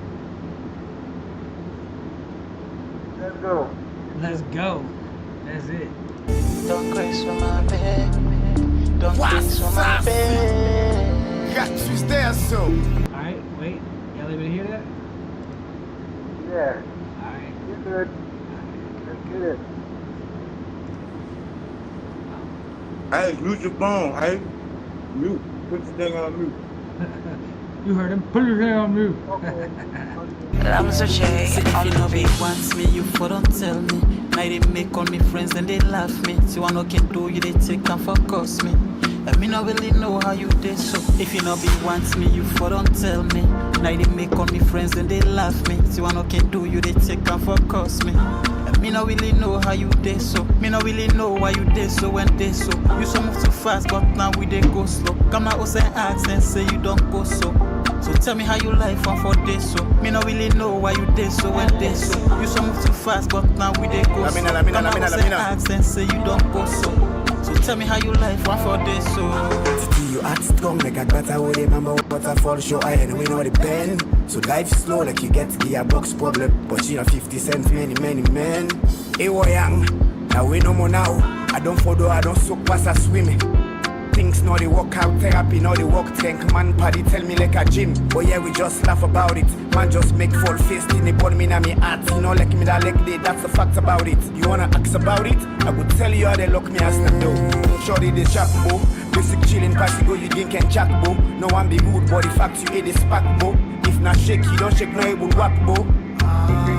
Let's go. Let's go. That's it. Don't craze for my bed. Don't craze for my bed. Got you there, so. Alright, wait. Y'all able to hear that? Yeah. Alright. You're good. Let's get it. Hey, mute your phone. Hey, mute. Put the thing on mute. You heard him. Put your hand on mute. Okay. I'm so shy. If you know big wants me, you for don't tell me. Now they make all me friends and they laugh me. See what no can do, you they take and focus me. I mean, I really know how you did so. If you know big wants me, you for don't tell me. Now they make all me friends and they laugh me. See what no can do, you they take and focus me. Me no really know how you did so. Me no really know why you did so when did so. You so move too fast, but now we dey go slow. Come now, us and ask and say you don't go so. So tell me how you life and for this so. Me no really know why you did so when did so. You so move too fast, but now we dey go slow. Come now, us and ask and say you don't go so. So tell me how you life and for this so. You act strong like a better with a mama waterfall show I and we know the pen. So life slow like you get the box problem. But you know 50 cents many men. Hey young, now we no more now. I don't follow, I don't soak past a swimming. Things know they work out, therapy know they work tank. Man paddy tell me like a gym, but yeah we just laugh about it. Man just make full face in the bottom in me heart. You know like me that like day, that's the fact about it. You wanna ask about it? I would tell you how they lock me as snap though. Shorty they chat bro, basic chilling party go you drink and chat bro. No one be rude, but the fact you ate the spark bro. If not shake you don't shake no it would whack bro.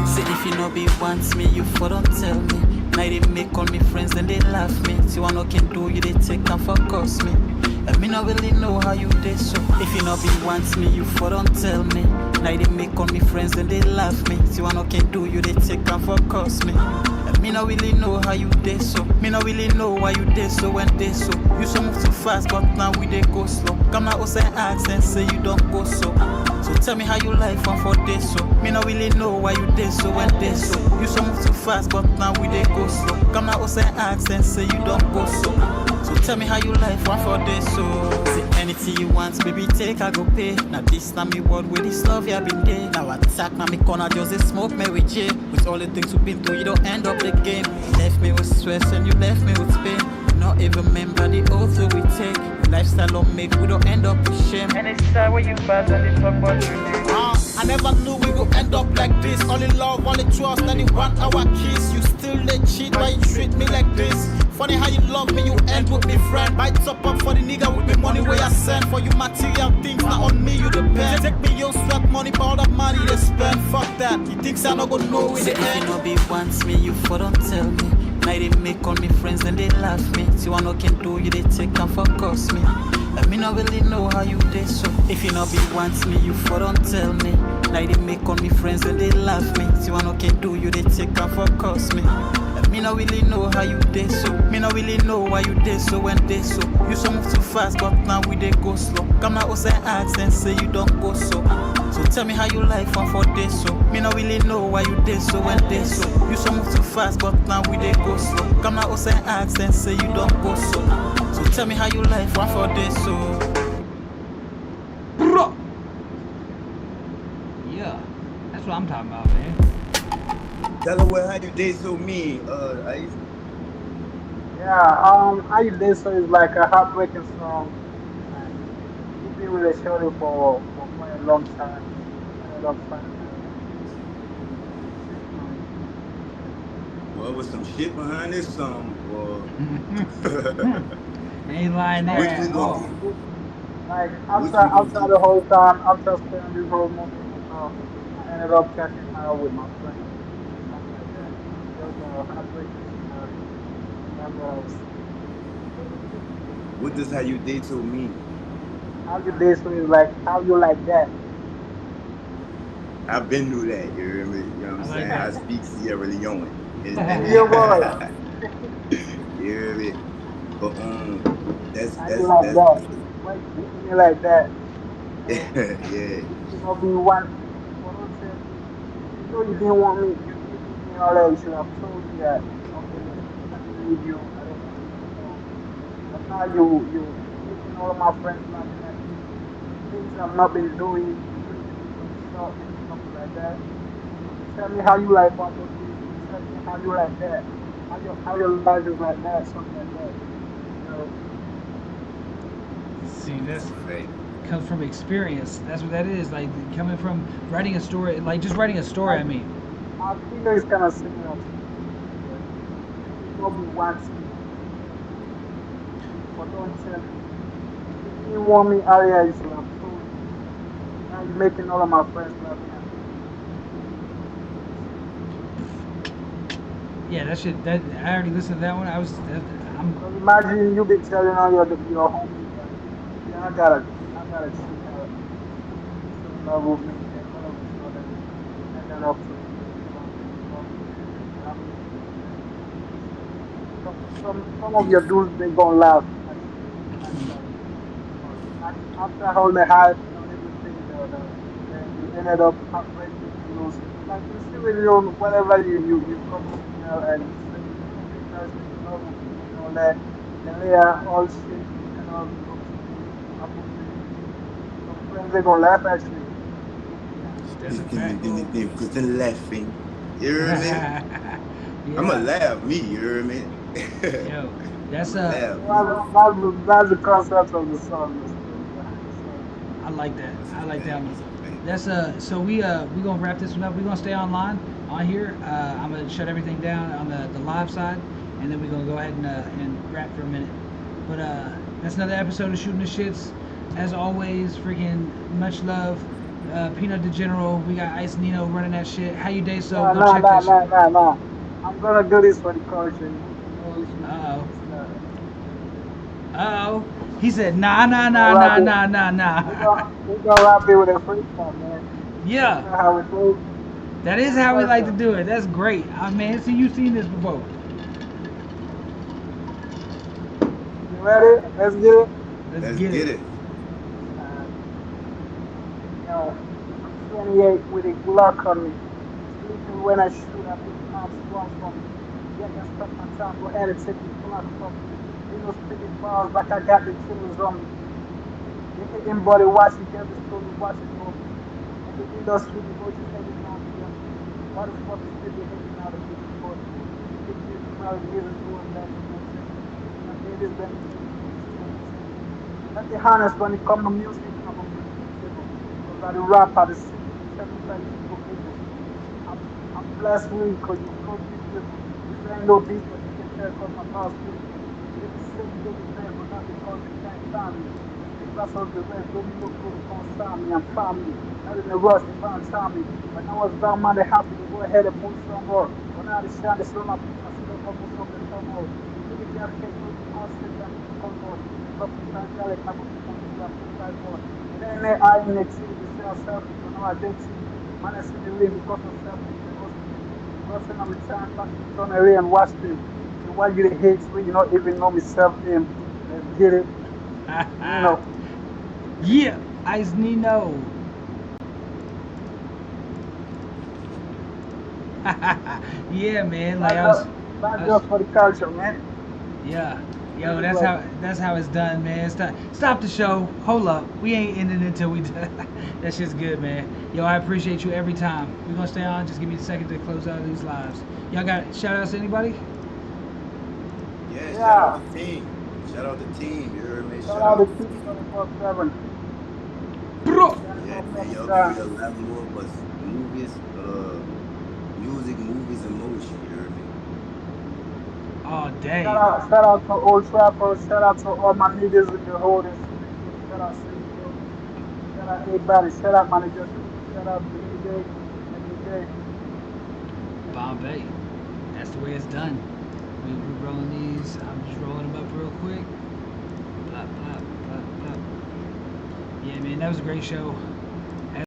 Say if you no be wants me, you for don't tell me. Now they make all me friends, then they laugh me. See what no can do, you they take and focus me. And me not really know how you did so. If you no be wants me, you for don't tell me. Now they make all me friends, then they laugh me. See what no can do, you they take and focus me. And me not really know how you did so. Me not really know why you did so when they so. You so move too fast, but now we they go slow. Come now, us and ask and say you don't go so. So tell me how you like one for this so. Me not really know why you did so when this so. You so move too fast, but now we they go slow. Come now, us and ask and say you don't go so. So tell me how you like one for this so. Say anything you want, baby take I go pay. Now this time me world with this love you been there. Now attack now me corner just a smoke me with J. With all the things we've been through, you don't end up the game. You left me with stress and you left me with pain. Not even remember the oath that we take. Lifestyle don't make, we don't end up with shame. And it's sad when you bad and it's talk about you. I never knew we would end up like this. Only love, only trust, and it 1 hour kiss. You still let cheat, why you treat me like this? Funny how you love me, you end with me friend. Buy top up for the nigga with the money where I send. For you material things, not on me you depend. Take me your sweat money, for all the money they spend. Fuck that, you think I not gonna know in the end. If you no be wants me, you for don't tell me. Now they make all me friends, then they laugh me. See what no can do, you they take and focus me. And me not really know how you did so. If you not be wants me, you for don't tell me. Now they make all me friends, then they laugh me. See what no can do, you they take and focus me. And me not really know how you did so. Me not really know why you did so when they so. You so move too fast, but now we they go slow. Come now, us and ask and say you don't go so. So tell me how you like one for this so. Me not really know why you did so when they so. You so move too fast, but now we they go slow. Come now, us and ask and say you don't go so. So tell me how you like one for this so. Bro. Yeah, that's what I'm talking about, man. Delaware, how you did so mean? Ice? Yeah, how you did so is like a heartbreaking song. And you've been with a shorty for quite a long time. Ended up finding Well, was some shit behind this song, boy. Ain't lying there Which at we all. gonna like Which after the whole time, after spending this whole moment, I ended up catching her with my friend. Something like that. It was a heartbreaking scenario. And, What does how you did so mean? how you did so is like how you like that. I've been through that, you hear me? You know what I'm I like saying? that. I speak Sierra Leone. Yeah, boy. You hear me? But How you like that? Why you treat me like that? yeah. You know, be one. For don't tell me. You know you didn't want me. You didn't mean all that. You should have told me that. Okay, look, I didn't need you. I don't want you anymore. But now you making all of my friends laughing at me. Things I've not been doing. You praising me for the short and something like that. Tell me how you like one for this. Tell me how you like that. How your life is like that. Something like that. You know. See, that's Right. comes from experience. That's what that is. Like coming from writing a story, like just writing a story. I mean, I think it's kind of similar to Bobby wants me, but don't tell me. If you want me earlier, you should have told me. Now you're making all of my friends laughing at yeah, that shit. That I already listened to that one. I'm. me. So imagine you be telling all your homies that, yeah, I gotta treat her. She's so in love with me, and all of a sudden you ended up treating me wrong. I mean, some of your dudes they gonna laugh actually actually. But after all the hype and everything, then you ended up heartbreaking and losing. Like you see with your whatever you propose to girl and you say, okay, girl, she's in love with me and all that. Then later, all shit and all ghosting, abandonment. Some friends they gonna laugh at you. That's a fact. Because they're laughing. You hear me? Yeah. I'm gonna laugh, me, you hear me? Yo, That's That's the concept of the song, behind the song. I like that. What's I his like that name? one. What's his name? That's so we gonna wrap this one up. We gonna stay online on here. I'm gonna shut everything down on the live side, and then we're gonna go ahead and wrap for a minute. But that's another episode of Shooting the Shits. As always, freaking much love. Peanut the General. We got Ice Nino running that shit. How you day? So Nah, go nah, check nah, that shit. nah, nah, nah. I'm gonna do this for the culture. No issue. Uh oh. It's Uh oh. He said nah nah we're nah gonna wrap nah it. nah nah We're nah. gonna, we're gonna wrap it with a freestyle, man. You Yeah. know how it goes. That is One how we like to question. do it. That's great. I mean, see, you've seen this before. You ready? Let's get it. Let's Let's get it. get it. Uh, yo, I'm 28 with a Glock on me. Sleeping when I shoot, I make cops run from me. Yeah, I can stop my time, go ahead and take the Glock from me. You know, spitting bars like I got the killers on me. They hitting body watching every story watching for me. In the industry, the OGs hating on me. Why the fuck is people hating out of people for me? Big music, married niggas going back in my chest. My baby's been killing me, still the same. Let me honest when it come to music, I'm a bring the table. Cause I the rap, I the sing, certified people able. I'm blessed with cause you flow beautiful. This ain't no beef, but you can tell cause my boss beautiful. They be saying they be bad, but not because they can't find me. The class of the rest, domino crew consign me and family. Not in a rush, they find time me. When I was down, man, they happy to go ahead and push some more. When I had the shine, they slow my push, I see the almost of the turmoil. They be gas cake, no be all set, and be concord. Drop the angelic, I go keep on the rap, no fight more. It ain't I in the team, they say I'm selfish, but no identity. Man, I see the lane because of selfish generosity. Crossing on the time, pass the turn away and watch them. So why you the hate when you not even know me self name? Let's get it. Nino. Yeah, Ice Nino. Yeah, man. Like That's I was, just, that's I was just for the culture, man. yeah. Yo, that's Everybody. how it's done, man. Stop the show. Hold up. We ain't ending until we done. That shit's good, man. Yo, I appreciate you every time. We're gonna stay on. Just give me a second to close out these lives. Y'all got shout outs to anybody? Yeah, shout out Yeah. the team. Shout out the team. You heard me? Shout Shout out out the the team team. 24/7. Bro. Yeah, 24/7 man. Y'all give me time. a lot more of us movies, music, movies, and motion. You heard me? Oh, dang. Shout out to Old Trapper. Shout out to all my niggas in the holding studio. Shout out Studio. Shout out everybody. Shout out Manager Q. Shout out Day. Every day. Bombay. That's the way it's done. We rolling these. I'm just rolling them up real quick. Blah, blah, blah, blah. Yeah, man, that was a great show.